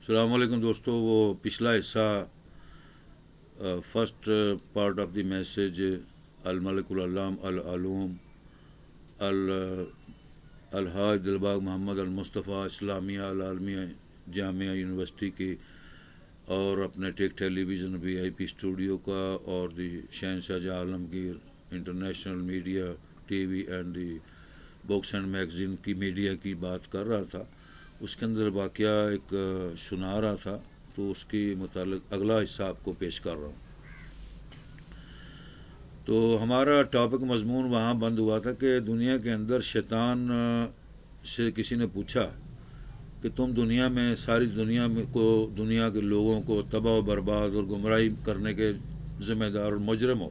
السلام علیکم دوستو. وہ پچھلا حصہ first part of the message الملک العلام العلوم الحاج دلباغ محمد المصطفیٰ اسلامیہ العالمیہ جامعہ یونیورسٹی کی اور اپنے ٹیک ٹیلی vision we I P studio کا اور the Shahenshah Jahan Alamgir international media TV and the books and magazine کی میڈیا کی بات کر رہا تھا. اس کے اندر واقعہ ایک سنا رہا تھا، تو اس کی متعلق اگلا حصہ آپ کو پیش کر رہا ہوں. تو ہمارا ٹاپک مضمون وہاں بند ہوا تھا کہ دنیا کے اندر شیطان سے کسی نے پوچھا کہ تم دنیا میں ساری دنیا کے لوگوں کو تباہ و برباد اور گمراہی کرنے کے ذمہ دار اور مجرم ہو.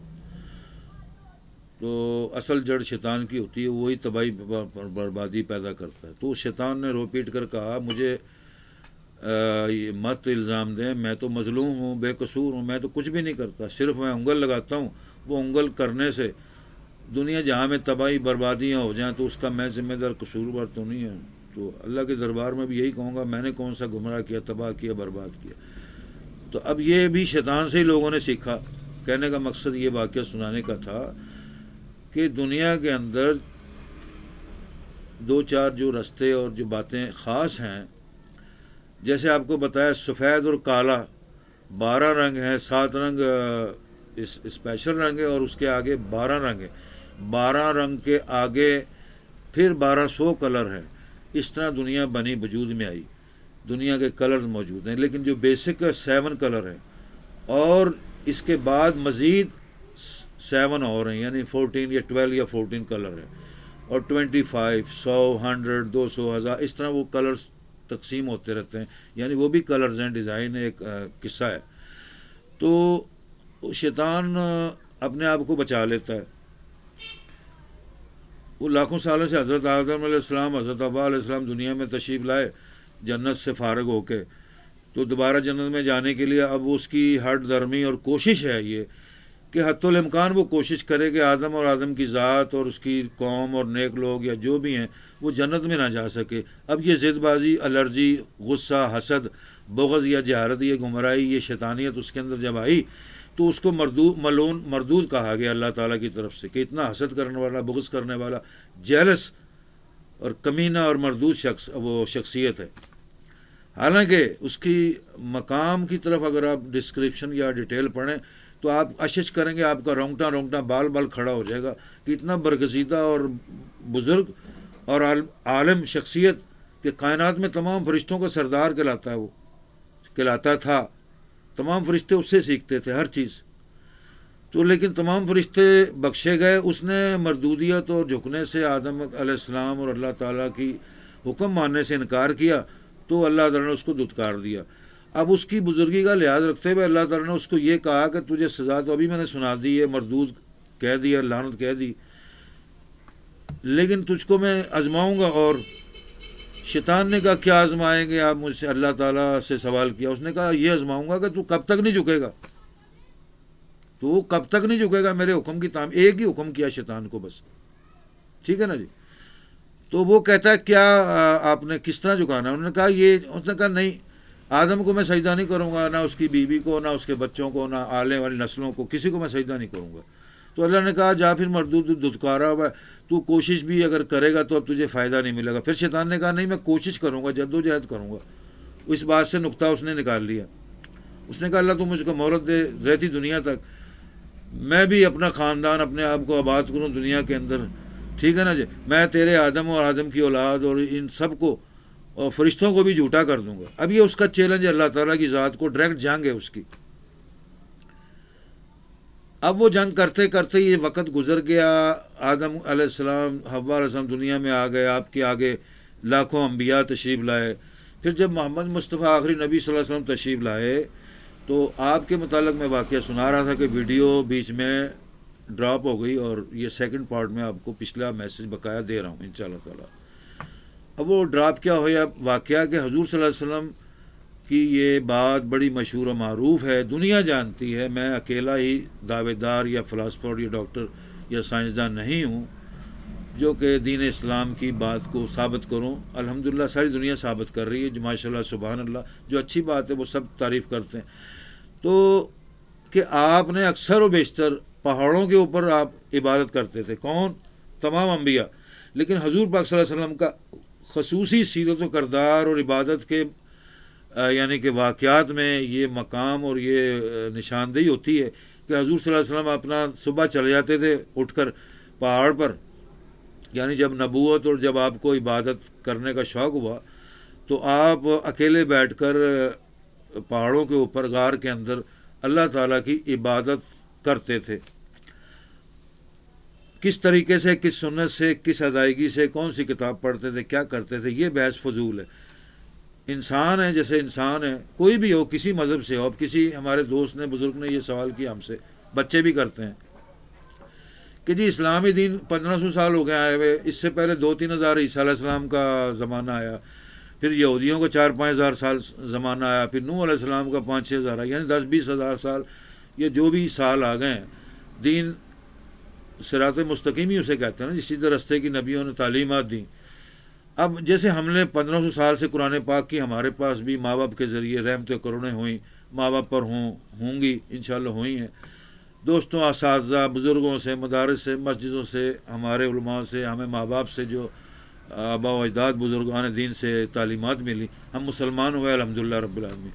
تو اصل جڑ شیطان کی ہوتی ہے، وہی تباہی بربادی پیدا کرتا ہے. تو شیطان نے رو پیٹ کر کہا مجھے مت الزام دیں، میں تو مظلوم ہوں، بے قصور ہوں، میں تو کچھ بھی نہیں کرتا، صرف میں انگل لگاتا ہوں. وہ انگل کرنے سے دنیا جہاں میں تباہی بربادیاں ہو جائیں تو اس کا میں ذمہ دار قصوروار تو نہیں ہے. تو اللہ کے دربار میں بھی یہی کہوں گا، میں نے کون سا گمراہ کیا، تباہ کیا، برباد کیا. تو اب یہ بھی شیطان سے ہی لوگوں نے سیکھا. کہنے کا مقصد یہ واقعہ سنانے کا تھا کہ دنیا کے اندر دو چار جو رستے اور جو باتیں خاص ہیں، جیسے آپ کو بتایا سفید اور کالا 12 رنگ ہیں، 7 رنگ اسپیشل رنگ ہے اور اس کے آگے 12 رنگ ہے. 12 رنگ کے آگے پھر 1200 کلر ہیں. اس طرح دنیا بنی وجود میں آئی. دنیا کے کلرز موجود ہیں، لیکن جو بیسک 7 کلر ہیں اور اس کے بعد مزید 7 اور ہیں، یعنی 14 یا 12 یا 14 کلر ہیں، اور 25 100 100 200 1000 اس طرح وہ کلرز تقسیم ہوتے رہتے ہیں. یعنی وہ بھی کلرز ہیں، ڈیزائن ایک قصہ ہے. تو شیطان اپنے آپ کو بچا لیتا ہے. وہ لاکھوں سالوں سے حضرت آدم علیہ السلام، حضرت حوا علیہ السلام دنیا میں تشریف لائے جنت سے فارغ ہو کے. تو دوبارہ جنت میں جانے کے لیے اب اس کی ہٹ درمی اور کوشش ہے یہ کہ حتی الامکان وہ کوشش کرے کہ آدم اور آدم کی ذات اور اس کی قوم اور نیک لوگ یا جو بھی ہیں وہ جنت میں نہ جا سکے. اب یہ ضد بازی، الرجی، غصہ، حسد، بغض یا جہالت، یہ گمراہی، یہ شیطانیت اس کے اندر جب آئی تو اس کو مردود کہا گیا اللہ تعالیٰ کی طرف سے کہ اتنا حسد کرنے والا، بغض کرنے والا، جیلس اور کمینہ اور مردود شخص وہ شخصیت ہے. حالانکہ اس کی مقام کی طرف اگر آپ ڈسکرپشن یا ڈیٹیل پڑھیں تو آپ اشش کریں گے، آپ کا رونگٹا بال کھڑا ہو جائے گا کہ اتنا برگزیدہ اور بزرگ اور عالم شخصیت کہ کائنات میں تمام فرشتوں کا سردار کہلاتا ہے. وہ کہلاتا تھا، تمام فرشتے اس سے سیکھتے تھے ہر چیز. تو لیکن تمام فرشتے بخشے گئے، اس نے مردودیت اور جھکنے سے آدم علیہ السلام اور اللہ تعالیٰ کی حکم ماننے سے انکار کیا تو اللہ تعالیٰ نے اس کو دھتکار دیا. اب اس کی بزرگی کا لحاظ رکھتے ہوئے اللہ تعالیٰ نے اس کو یہ کہا کہ تجھے سزا تو ابھی میں نے سنا دی ہے، مردود کہہ دیا، لعنت کہہ دی، لیکن تجھ کو میں آزماؤں گا. اور شیطان نے کہا کیا آزمائیں گے آپ مجھ سے؟ اللہ تعالیٰ سے سوال کیا. اس نے کہا یہ آزماؤں گا کہ تو کب تک نہیں جھکے گا، تو کب تک نہیں جھکے گا میرے حکم کی تعمیر. ایک ہی حکم کیا شیطان کو بس، ٹھیک ہے نا جی. تو وہ کہتا ہے کیا آپ نے کس طرح جھکانا؟ انہوں نے کہا یہ، اس نے کہا نہیں، آدم کو میں سجدہ نہیں کروں گا، نہ اس کی بیوی کو، نہ اس کے بچوں کو، نہ آنے والی نسلوں کو، کسی کو میں سجدہ نہیں کروں گا. تو اللہ نے کہا جا پھر مردود دھتکارا ہوا ہے، تو کوشش بھی اگر کرے گا تو اب تجھے فائدہ نہیں ملے گا. پھر شیطان نے کہا نہیں میں کوشش کروں گا، جد و جہد کروں گا. اس بات سے نقطہ اس نے نکال لیا. اس نے کہا اللہ تو مجھ کو مہلت دے رہتی دنیا تک، میں بھی اپنا خاندان اپنے آپ کو آباد کروں دنیا کے اندر، ٹھیک ہے نا جی. میں تیرے آدم اور آدم کی اولاد اور ان سب کو اور فرشتوں کو بھی جھوٹا کر دوں گا. اب یہ اس کا چیلنج ہے اللہ تعالیٰ کی ذات کو، ڈائریکٹ جنگ ہے اس کی. اب وہ جنگ کرتے کرتے یہ وقت گزر گیا. آدم علیہ السلام، حوا علیہ السلام دنیا میں آ گئے، آپ کے آگے لاکھوں انبیاء تشریف لائے. پھر جب محمد مصطفیٰ آخری نبی صلی اللہ علیہ وسلم تشریف لائے تو آپ کے متعلق میں واقعہ سنا رہا تھا کہ ویڈیو بیچ میں ڈراپ ہو گئی، اور یہ سیکنڈ پارٹ میں آپ کو پچھلا میسج بقایا دے رہا ہوں انشاءاللہ تعالیٰ. اب وہ ڈراپ کیا ہوا واقعہ کہ حضور صلی اللہ علیہ وسلم کی یہ بات بڑی مشہور و معروف ہے، دنیا جانتی ہے. میں اکیلا ہی دعوے دار یا فلاسفر یا ڈاکٹر یا سائنسدان نہیں ہوں. جو کہ دین اسلام کی بات کو ثابت کروں. الحمدللہ ساری دنیا ثابت کر رہی ہے، جو ماشاء اللہ سبحان اللہ، جو اچھی بات ہے وہ سب تعریف کرتے ہیں. تو کہ آپ نے اکثر و بیشتر پہاڑوں کے اوپر آپ عبادت کرتے تھے. کون؟ تمام انبیاء. لیکن حضور پاک صلی اللہ علیہ وسلم کا خصوصی سیرت و کردار اور عبادت کے یعنی کہ واقعات میں یہ مقام اور یہ نشاندہی ہوتی ہے کہ حضور صلی اللہ علیہ وسلم اپنا صبح چلے جاتے تھے اٹھ کر پہاڑ پر. یعنی جب نبوت اور جب آپ کو عبادت کرنے کا شوق ہوا تو آپ اکیلے بیٹھ کر پہاڑوں کے اوپر غار کے اندر اللہ تعالیٰ کی عبادت کرتے تھے. کس طریقے سے، کس سنت سے، کس ادائیگی سے، کون سی کتاب پڑھتے تھے، کیا کرتے تھے، یہ بحث فضول ہے. انسان ہے جیسے انسان ہے، کوئی بھی ہو، کسی مذہب سے ہو. اب کسی ہمارے دوست نے، بزرگ نے یہ سوال کیا ہم سے، بچے بھی کرتے ہیں کہ جی اسلامی دین 1500 سال ہو گئے آئے ہوئے، اس سے پہلے 2-3 ہزار عیسیٰ علیہ السلام کا زمانہ آیا، پھر یہودیوں کا 4-5 ہزار سال زمانہ آیا، پھر نوح علیہ السلام کا 5-6 ہزار آیا، یعنی 10-20 ہزار سال یہ جو بھی سال آ گئے ہیں. دین صراط مستقیم ہی اسے کہتے ہیں نا، جس سیدھے رستے کی نبیوں نے تعلیمات دیں. اب جیسے ہم نے 1500 سال سے قرآن پاک کی، ہمارے پاس بھی ماں باپ کے ذریعے رحمت و کروڑیں ہوئیں، ماں باپ پر ہوں گی انشاءاللہ ہوئی ہیں. دوستوں، اساتذہ، بزرگوں سے، مدارس سے، مسجدوں سے، ہمارے علماء سے، ہمیں ماں باپ سے جو آباء و اجداد بزرگان دین سے تعلیمات ملی، ہم مسلمان ہوئے الحمدللہ رب العالمین.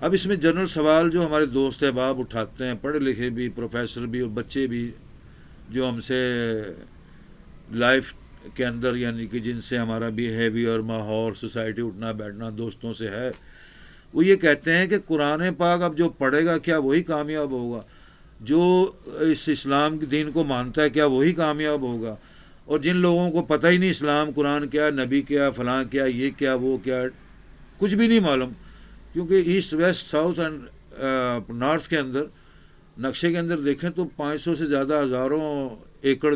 اب اس میں جنرل سوال جو ہمارے دوست احباب اٹھاتے ہیں، پڑھے لکھے بھی، پروفیسر بھی اور بچے بھی، جو ہم سے لائف کے اندر یعنی کہ جن سے ہمارا بیہیویئر، ماحول، سوسائٹی، اٹھنا بیٹھنا دوستوں سے ہے، وہ یہ کہتے ہیں کہ قرآن پاک اب جو پڑھے گا کیا وہی کامیاب ہوگا؟ جو اس اسلام کے دین کو مانتا ہے کیا وہی کامیاب ہوگا؟ اور جن لوگوں کو پتہ ہی نہیں اسلام، قرآن کیا، نبی کیا، فلاں کیا، یہ کیا، وہ کیا، کچھ بھی نہیں معلوم. کیونکہ east west south and north کے اندر نقشے کے اندر دیکھیں تو 500 سے زیادہ ہزاروں ایکڑ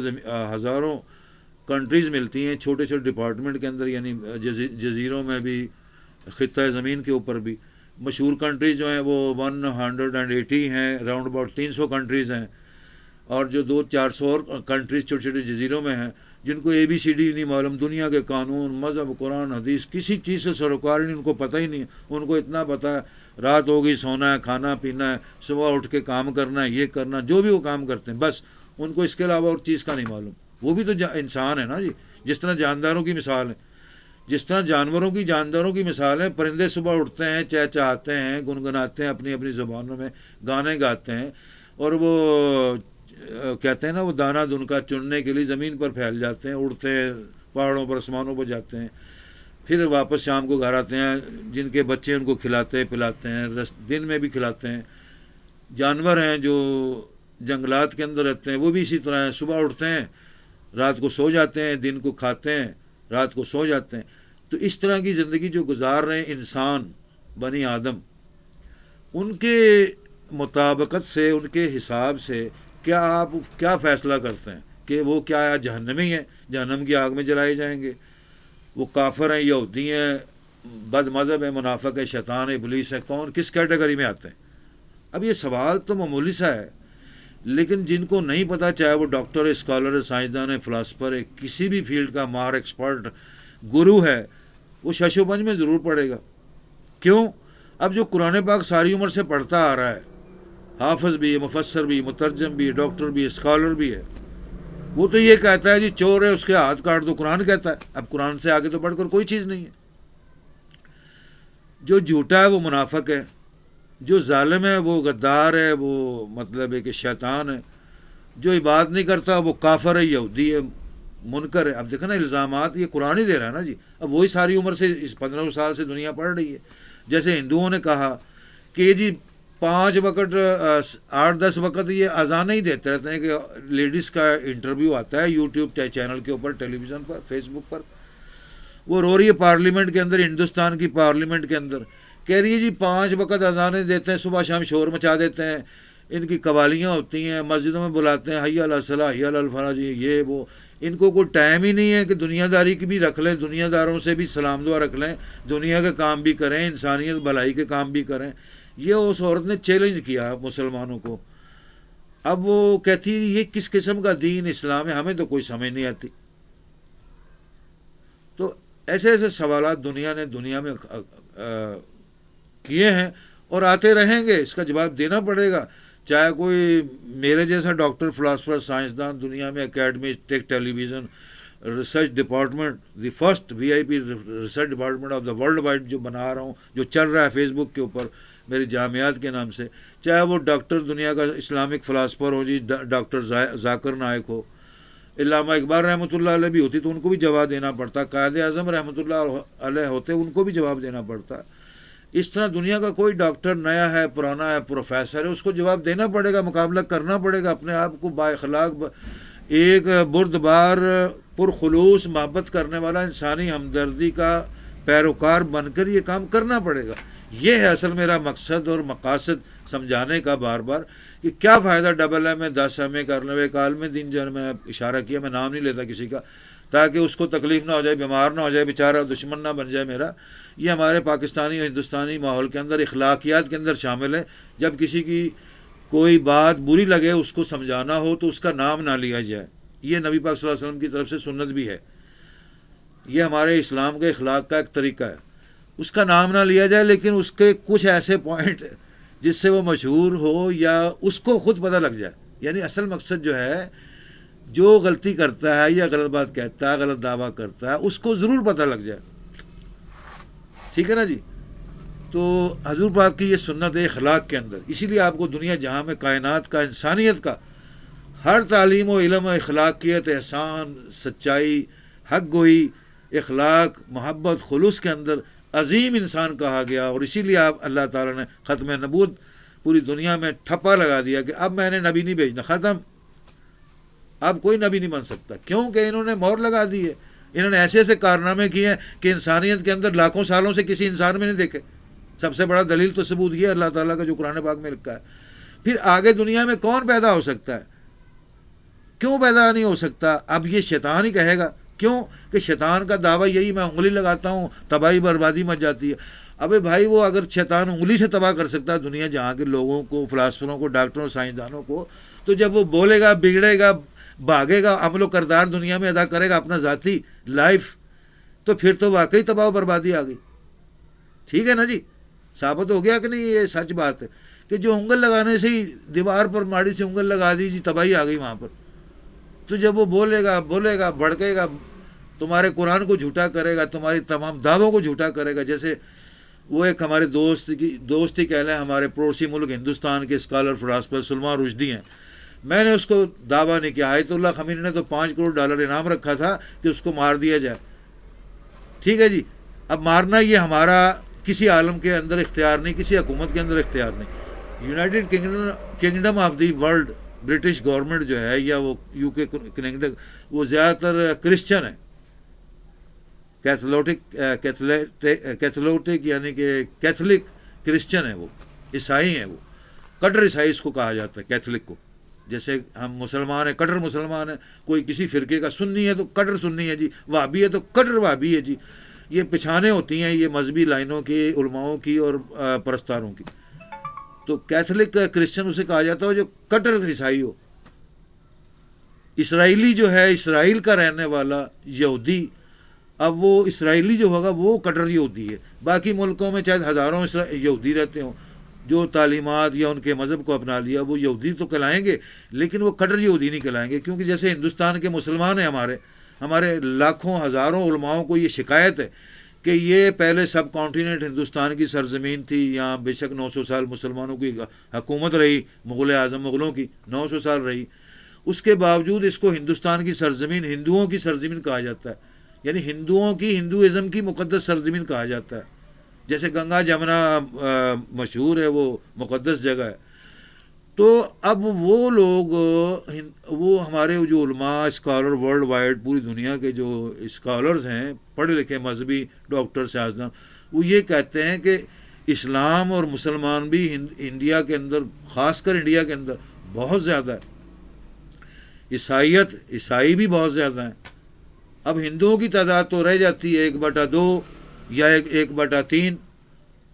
ہزاروں کنٹریز ملتی ہیں چھوٹے چھوٹے ڈپارٹمنٹ کے اندر، یعنی جزیروں میں بھی، خطہ زمین کے اوپر بھی. مشہور کنٹریز جو ہیں وہ 180 ہیں، راؤنڈ اباؤٹ 300 کنٹریز ہیں. اور جو 200-400 اور کنٹریز چھوٹے چھوٹے جزیروں میں ہیں جن کو ABCD نہیں معلوم، دنیا کے قانون، مذہب، قرآن، حدیث، کسی چیز سے سروکار نہیں، ان کو پتہ ہی نہیں. ان کو اتنا پتہ ہے رات ہوگی سونا ہے، کھانا پینا ہے، صبح اٹھ کے کام کرنا ہے، یہ کرنا، جو بھی وہ کام کرتے ہیں بس ان کو اس کے علاوہ اور چیز کا نہیں معلوم. وہ بھی تو انسان ہے نا جی، جس طرح جانداروں کی مثال ہے، جس طرح جانداروں کی مثال ہے. پرندے صبح اٹھتے ہیں، چہچہاتے ہیں، گنگناتے ہیں اپنی اپنی زبانوں میں، گانے گاتے ہیں، اور وہ کہتے ہیں نا وہ دانہ دن کا چننے کے لیے زمین پر پھیل جاتے ہیں، اڑتے ہیں پہاڑوں پر، آسمانوں پر جاتے ہیں، پھر واپس شام کو گھر آتے ہیں. جن کے بچے ان کو کھلاتے پلاتے ہیں، دن میں بھی کھلاتے ہیں. جانور ہیں جو جنگلات کے اندر رہتے ہیں وہ بھی اسی طرح ہیں، صبح اٹھتے ہیں، رات کو سو جاتے ہیں، دن کو کھاتے ہیں، رات کو سو جاتے ہیں. تو اس طرح کی زندگی جو گزار رہے ہیں انسان، بنی آدم، ان کے مطابقت سے، ان کے حساب سے کیا آپ کیا فیصلہ کرتے ہیں کہ وہ کیا جہنمی ہیں، جہنم کی آگ میں جلائے جائیں گے؟ وہ کافر ہیں، یہودی ہیں، بد مذہب ہیں، منافق ہے، شیطان ہے، ابلیس ہے، کون کس کیٹیگری میں آتے ہیں؟ اب یہ سوال تو معمولی سا ہے، لیکن جن کو نہیں پتہ، چاہے وہ ڈاکٹر ہے، اسکالر ہے، سائنسدان ہے، فلاسفر ہے، کسی بھی فیلڈ کا ماہر، ایکسپرٹ، گرو ہے، وہ شش و پنج میں ضرور پڑھے گا. کیوں؟ اب جو قرآن پاک ساری عمر سے پڑھتا آ رہا ہے، حافظ بھی ہے، مفسر بھی، مترجم بھی، ڈاکٹر بھی، اسکالر بھی ہے، وہ تو یہ کہتا ہے جی چور ہے اس کے ہاتھ کاٹ دو، قرآن کہتا ہے. اب قرآن سے آگے تو بڑھ کر کوئی چیز نہیں ہے. جو جھوٹا ہے وہ منافق ہے، جو ظالم ہے وہ غدار ہے، وہ مطلب ہے کہ شیطان ہے، جو عبادت نہیں کرتا وہ کافر ہے، یہودی ہے، منکر ہے. اب دیکھیں نا الزامات یہ قرآن ہی دے رہا ہے نا جی. اب وہی ساری عمر سے اس 1500 سال سے دنیا پڑھ رہی ہے. جیسے ہندوؤں نے کہا کہ جی 5 وقت 8-10 وقت یہ اذانیں ہی دیتے رہتے ہیں، کہ لیڈیز کا انٹرویو آتا ہے یوٹیوب چینل کے اوپر، ٹیلی ویژن پر، فیس بک پر، وہ رو رہی ہے پارلیمنٹ کے اندر، ہندوستان کی پارلیمنٹ کے اندر، کہہ رہی ہے جی 5 وقت اذانیں دیتے ہیں، صبح شام شور مچا دیتے ہیں، ان کی قوالیاں ہوتی ہیں، مسجدوں میں بلاتے ہیں، حی علی الصلاۃ، حی علی الفلاح، جی یہ وہ. ان کو کوئی ٹائم ہی نہیں ہے کہ دنیا داری کی بھی رکھ لیں، دنیا داروں سے بھی سلام دعا رکھ لیں، دنیا کے کام بھی کریں، انسانیت بھلائی کے کام بھی کریں. یہ اس عورت نے چیلنج کیا مسلمانوں کو. اب وہ کہتی ہے یہ کس قسم کا دین اسلام ہے، ہمیں تو کوئی سمجھ نہیں آتی. ایسے ایسے سوالات دنیا میں کیے ہیں اور آتے رہیں گے. اس کا جواب دینا پڑے گا. چاہے کوئی میرے جیسا ڈاکٹر، فلاسفر، سائنسدان دنیا میں academy, television, research department, the first VIP research department of the world wide جو بنا رہا ہوں، جو چل رہا ہے فیس بک کے اوپر میری جامعات کے نام سے، چاہے وہ ڈاکٹر دنیا کا اسلامک فلاسفر ہو جی، ڈاکٹر ذاکر نائک ہو، علامہ اقبال رحمۃ اللہ علیہ بھی ہوتی تو ان کو بھی جواب دینا پڑتا، قائد اعظم رحمۃ اللہ علیہ ہوتے ان کو بھی جواب دینا پڑتا. اس طرح دنیا کا کوئی ڈاکٹر نیا ہے، پرانا ہے، پروفیسر ہے، اس کو جواب دینا پڑے گا، مقابلہ کرنا پڑے گا. اپنے آپ کو با اخلاق، ایک بردبار، پرخلوص محبت کرنے والا، انسانی ہمدردی کا پیروکار بن کر یہ کام کرنا پڑے گا. یہ ہے اصل میرا مقصد اور مقاصد سمجھانے کا بار بار، کہ کیا فائدہ ڈبل ایم اے 10 ایم کرنے ہوئے. ایک عالم دین جو میں اشارہ کیا، میں نام نہیں لیتا کسی کا تاکہ اس کو تکلیف نہ ہو جائے، بیمار نہ ہو جائے بیچارہ، دشمن نہ بن جائے میرا. یہ ہمارے پاکستانی اور ہندوستانی ماحول کے اندر اخلاقیات کے اندر شامل ہے. جب کسی کی کوئی بات بری لگے، اس کو سمجھانا ہو تو اس کا نام نہ لیا جائے. یہ نبی پاک صلی اللہ علیہ وسلم کی طرف سے سنت بھی ہے. یہ ہمارے اسلام کے اخلاق کا ایک طریقہ ہے. اس کا نام نہ لیا جائے، لیکن اس کے کچھ ایسے پوائنٹ جس سے وہ مشہور ہو یا اس کو خود پتہ لگ جائے. یعنی اصل مقصد جو ہے، جو غلطی کرتا ہے یا غلط بات کہتا ہے، غلط دعویٰ کرتا ہے، اس کو ضرور پتہ لگ جائے. ٹھیک ہے نا جی. تو حضور پاک کی یہ سنت ہے اخلاق کے اندر. اسی لیے آپ کو دنیا جہاں میں کائنات کا، انسانیت کا ہر تعلیم و علم، اخلاقیت، احسان، سچائی، حق گوئی، اخلاق، محبت، خلوص کے اندر عظیم انسان کہا گیا. اور اسی لیے آپ اللہ تعالیٰ نے ختم نبوت پوری دنیا میں ٹھپا لگا دیا کہ اب میں نے نبی نہیں بھیجنا، ختم. اب کوئی نبی نہیں بن سکتا، کیونکہ انہوں نے مہر لگا دی ہے. انہوں نے ایسے ایسے کارنامے کیے ہیں کہ انسانیت کے اندر لاکھوں سالوں سے کسی انسان میں نہیں دیکھے. سب سے بڑا دلیل تو ثبوت یہ ہے اللہ تعالیٰ کا جو قرآن پاک میں لکھا ہے. پھر آگے دنیا میں کون پیدا ہو سکتا ہے؟ کیوں پیدا نہیں ہو سکتا؟ اب یہ شیطان ہی کہے گا. کیوں کہ شیطان کا دعویٰ یہی، میں انگلی لگاتا ہوں تباہی بربادی مچ جاتی ہے. ابے بھائی، وہ اگر شیطان انگلی سے تباہ کر سکتا ہے دنیا جہاں کے لوگوں کو، فلاسفروں کو، ڈاکٹروں، سائنسدانوں کو، تو جب وہ بولے گا، بگڑے گا، بھاگے گا، عمل و کردار دنیا میں ادا کرے گا اپنا ذاتی لائف، تو پھر تو واقعی تباہ و بربادی آ گئی. ٹھیک ہے نا جی. ثابت ہو گیا کہ نہیں؟ یہ سچ بات ہے کہ جو انگل لگانے سے ہی دیوار پر ماڑی سے انگل لگا دی جی، تباہی آ گئی وہاں پر. تو جب وہ بولے گا، بھڑکے گا، تمہارے قرآن کو جھوٹا کرے گا، تمہاری تمام دعووں کو جھوٹا کرے گا. جیسے وہ ایک ہمارے دوستی کہہ لیں، ہمارے پڑوسی ملک ہندوستان کے اسکالر فلاسفر سلمان رشدی ہیں. میں نے اس کو دعویٰ نہیں کیا. آیت اللہ خمینی نے تو $5 کروڑ انعام رکھا تھا کہ اس کو مار دیا جائے. ٹھیک ہے جی. اب مارنا یہ ہمارا کسی عالم کے اندر اختیار نہیں، کسی حکومت کے اندر اختیار نہیں. United kingdom of the world, British government جو ہے، یا وہ UK کنگڈم، وہ زیادہ تر کرسچن ہیں، کیتھولک یعنی کہ کیتھولک کرسچن ہے. وہ عیسائی ہیں، وہ کٹر عیسائی اس کو کہا جاتا ہے، کیتھولک کو. جیسے ہم مسلمان ہیں، کٹر مسلمان ہیں. کوئی کسی فرقے کا سنی ہے تو کٹر سنی ہے جی، وہابی ہے تو کٹر وہابی ہے جی. یہ پچھانے ہوتی ہیں یہ مذہبی لائنوں کی، علماؤں کی اور پرستاروں کی. تو کیتھولک کرسچن اسے کہا جاتا ہے جو کٹر عیسائی ہو. اسرائیلی جو ہے، اسرائیل کا رہنے والا یہودی، اب وہ اسرائیلی جو ہوگا وہ کٹر یہودی ہے. باقی ملکوں میں چاہے ہزاروں یہودی رہتے ہوں، جو تعلیمات یا ان کے مذہب کو اپنا لیا، وہ یہودی تو کہلائیں گے، لیکن وہ کٹر یہودی نہیں کہلائیں گے. کیونکہ جیسے ہندوستان کے مسلمان ہیں، ہمارے لاکھوں ہزاروں علماؤں کو یہ شکایت ہے کہ یہ پہلے سب کانٹیننٹ ہندوستان کی سرزمین تھی. یہاں بے شک 900 سال مسلمانوں کی حکومت رہی، مغلوں کی 900 سال رہی. اس کے باوجود اس کو ہندوستان کی سرزمین، ہندوؤں کی سرزمین کہا جاتا ہے. یعنی ہندوؤں کی، ہندوازم کی مقدس سرزمین کہا جاتا ہے. جیسے گنگا جمنا مشہور ہے، وہ مقدس جگہ ہے. تو اب وہ لوگ، وہ ہمارے جو علماء، اسکالر ورلڈ وائڈ، پوری دنیا کے جو اسکالرز ہیں، پڑھے لکھے مذہبی ڈاکٹر، سیاستدان، وہ یہ کہتے ہیں کہ اسلام اور مسلمان بھی انڈیا کے اندر، خاص کر انڈیا کے اندر بہت زیادہ ہے. عیسائی بھی بہت زیادہ ہیں. اب ہندوؤں کی تعداد تو رہ جاتی ہے 1/2 یا 1/3.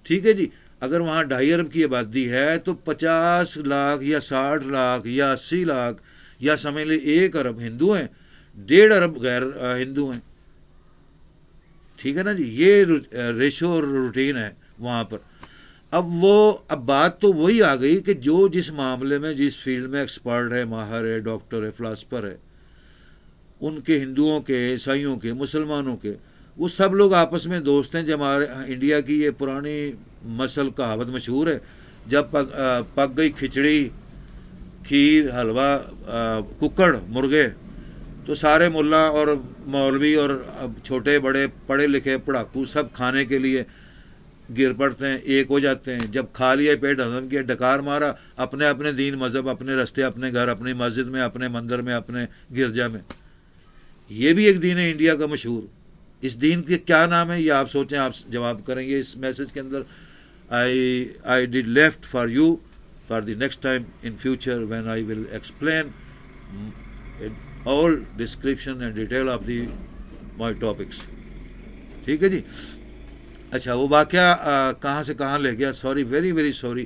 ٹھیک ہے جی. اگر وہاں 2.5 ارب کی آبادی ہے تو 50 لاکھ یا 60 لاکھ یا 80 لاکھ یا سمجھ لیں 1 ارب ہندو ہیں، 1.5 ارب غیر ہندو ہیں. ٹھیک ہے نا جی، یہ ریشو اور روٹین ہے وہاں پر. اب بات تو وہی آ گئی کہ جو جس معاملے میں جس فیلڈ میں ایکسپرٹ ہے، ماہر ہے، ڈاکٹر ہے، فلاسفر ہے، ان کے ہندوؤں کے، عیسائیوں کے، مسلمانوں کے، وہ سب لوگ آپس میں دوست ہیں. جب ہمارے انڈیا کی یہ پرانی مسل کہاوت مشہور ہے، جب پک گئی کھچڑی، کھیر، حلوہ، ککڑ، مرغے، تو سارے ملا اور مولوی اور چھوٹے بڑے پڑھے لکھے پڑھاکو سب کھانے کے لیے گر پڑتے ہیں، ایک ہو جاتے ہیں. جب کھا لیا، پیٹ ہضم کیا، ڈکار مارا، اپنے اپنے دین مذہب، اپنے رستے، اپنے گھر، اپنی مسجد میں، اپنے مندر میں، اپنے گرجا میں. یہ بھی ایک دین ہے انڈیا کا مشہور. اس دین کے کیا نام ہے یہ آپ سوچیں، آپ جواب کریں گے اس میسج کے اندر. I did left for you for the next time in future when I will explain all description and detail of the my topics. ٹھیک ہے جی. اچھا، وہ واقعہ کہاں سے کہاں لے گیا، سوری، ویری ویری سوری.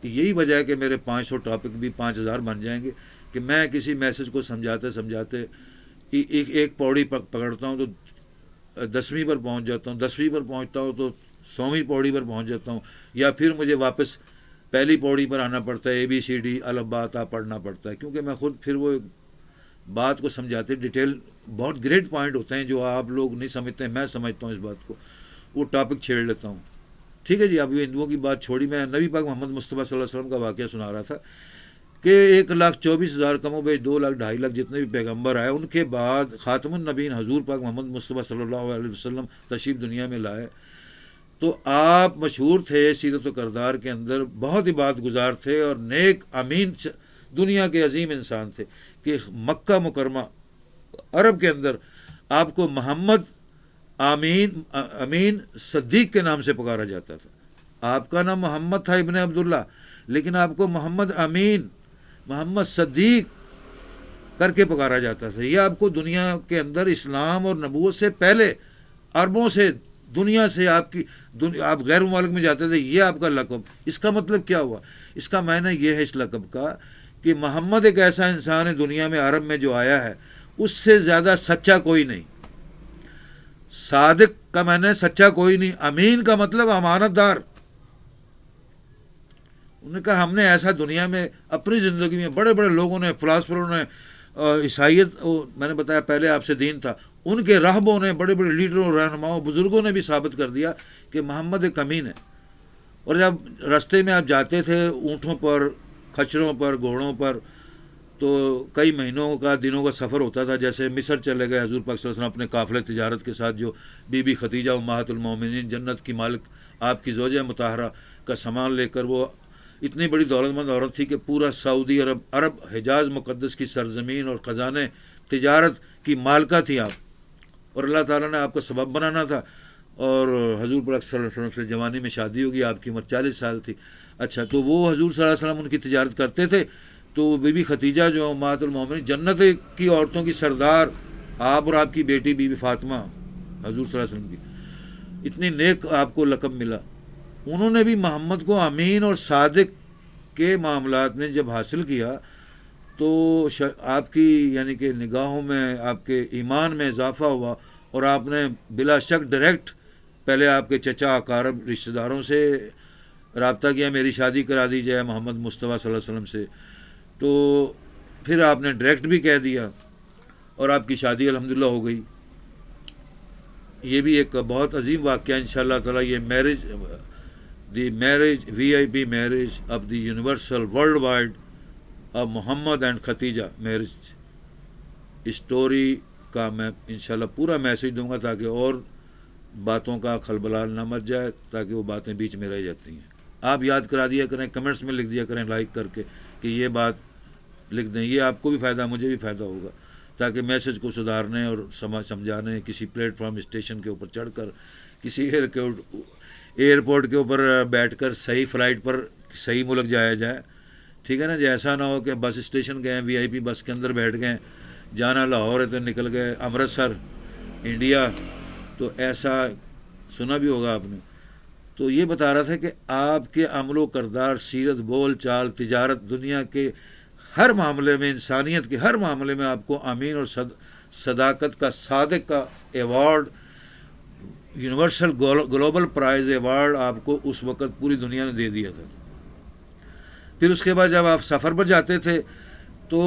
یہی وجہ ہے کہ میرے 500 ٹاپک بھی 5000 بن جائیں گے، کہ میں کسی میسج کو سمجھاتے سمجھاتے ایک پوڑی پکڑتا ہوں تو 10ویں پر پہنچ جاتا ہوں، 10ویں پر پہنچتا ہوں تو 100ویں پوڑی پر پہنچ جاتا ہوں، یا پھر مجھے واپس پہلی پوڑی پر آنا پڑتا ہے، ABCD الف با تا پڑھنا پڑتا ہے، کیونکہ میں خود پھر وہ بات کو سمجھاتے ڈیٹیل. بہت گریٹ پوائنٹ ہوتے ہیں جو آپ لوگ نہیں سمجھتے، میں سمجھتا ہوں اس بات کو، وہ ٹاپک چھیڑ لیتا ہوں. ٹھیک ہے جی. اب یہ ہندوؤں کی بات چھوڑی، میں نبی پاک محمد مصطفیٰ صلی اللہ علیہ وسلم کا واقعہ سنا رہا تھا کہ 1,24,000 کم و بیش 2 لاکھ 2.5 لاکھ جتنے بھی پیغمبر آئے، ان کے بعد خاتم النبیین حضور پاک محمد مصطفیٰ صلی اللہ علیہ وسلم تشریف دنیا میں لائے. تو آپ مشہور تھے سیرت و کردار کے اندر، بہت عبادت گزار تھے اور نیک امین دنیا کے عظیم انسان تھے، کہ مکہ مکرمہ عرب کے اندر آپ کو محمد امین صدیق کے نام سے پکارا جاتا تھا. آپ کا نام محمد تھا ابن عبداللہ، لیکن آپ کو محمد امین، محمد صدیق کر کے پکارا جاتا تھا. یہ آپ کو دنیا کے اندر اسلام اور نبوت سے پہلے عربوں سے، دنیا سے آپ غیر ممالک میں جاتے تھے، یہ آپ کا لقب. اس کا مطلب کیا ہوا؟ اس کا معنی یہ ہے اس لقب کا کہ محمد ایک ایسا انسان ہے دنیا میں، عرب میں جو آیا ہے، اس سے زیادہ سچا کوئی نہیں. صادق کا معنی سچا کوئی نہیں، امین کا مطلب امانت دار. انہوں نے کہا ہم نے ایسا دنیا میں اپنی زندگی میں بڑے بڑے لوگوں نے، فلاسفروں نے، عیسائیت میں نے بتایا پہلے آپ سے دین تھا، ان کے راہبوں نے، بڑے بڑے لیڈروں، رہنماؤں، بزرگوں نے بھی ثابت کر دیا کہ محمد ایک امین ہے. اور جب راستے میں آپ جاتے تھے اونٹوں پر، کھچروں پر، گھوڑوں پر، تو کئی مہینوں کا، دنوں کا سفر ہوتا تھا. جیسے مصر چلے گئے حضور پاک صلی اللہ علیہ وسلم اپنے قافلے تجارت کے ساتھ، جو بی بی خدیجہ امہات المومنین، جنت کی مالک آپ کی زوجہ مطہرہ کا سامان لے کر، وہ اتنی بڑی دولت مند عورت تھی کہ پورا سعودی عرب حجاز مقدس کی سرزمین اور خزانے تجارت کی مالکہ تھی آپ. اور اللہ تعالیٰ نے آپ کا سبب بنانا تھا. اور حضور پاک صلی اللہ علیہ وسلم سے جوانی میں شادی ہوگی، آپ کی عمر 40 سال تھی. اچھا، تو وہ حضور صلی اللہ علیہ وسلم ان کی تجارت کرتے تھے. تو بی بی خدیجہ جو امہات المومنین، جنت کی عورتوں کی سردار، آپ اور آپ کی بیٹی بی بی فاطمہ حضور صلی اللہ علیہ وسلم کی، اتنی نیک آپ کو لقب ملا. انہوں نے بھی محمد کو امین اور صادق کے معاملات میں جب حاصل کیا تو آپ کی یعنی کہ نگاہوں میں، آپ کے ایمان میں اضافہ ہوا، اور آپ نے بلا شک ڈائریکٹ پہلے آپ کے چچا اقارب رشتہ داروں سے رابطہ کیا، میری شادی کرا دی جائے محمد مصطفیٰ صلی اللہ علیہ وسلم سے. تو پھر آپ نے ڈائریکٹ بھی کہہ دیا، اور آپ کی شادی الحمدللہ ہو گئی. یہ بھی ایک بہت عظیم واقعہ انشاءاللہ تعالیٰ. یہ marriage, the marriage VIP marriage of the universal world wide of Muhammad and Khadija marriage story کا میں انشاءاللہ پورا میسج دوں گا، تاکہ اور باتوں کا خلبلال نہ مچ جائے، تاکہ وہ باتیں بیچ میں رہ جاتی ہیں. آپ یاد کرا دیا کریں، کمنٹس میں لکھ دیا کریں لائک کر کے کہ یہ بات لکھ دیں. یہ آپ کو بھی فائدہ، مجھے بھی فائدہ ہوگا، تاکہ میسج کو سدھارنے اور سمجھانے، کسی پلیٹ فارم اسٹیشن کے اوپر چڑھ کر، کسی ایئرپورٹ کے اوپر بیٹھ کر صحیح فلائٹ پر صحیح ملک جایا جائے. ٹھیک ہے نا جی. ایسا نہ ہو کہ بس اسٹیشن گئے، VIP بس کے اندر بیٹھ گئے، جانا لاہور ہے تو نکل گئے امرتسر انڈیا. تو ایسا سنا بھی ہوگا آپ نے. تو یہ بتا رہا تھا کہ آپ کے عمل و کردار، سیرت، بول چال، تجارت، دنیا کے ہر معاملے میں، انسانیت کے ہر معاملے میں آپ کو امین اور صداقت کا، صادق کا award universal global prize award آپ کو اس وقت پوری دنیا نے دے دیا تھا۔ پھر اس کے بعد جب آپ سفر پر جاتے تھے تو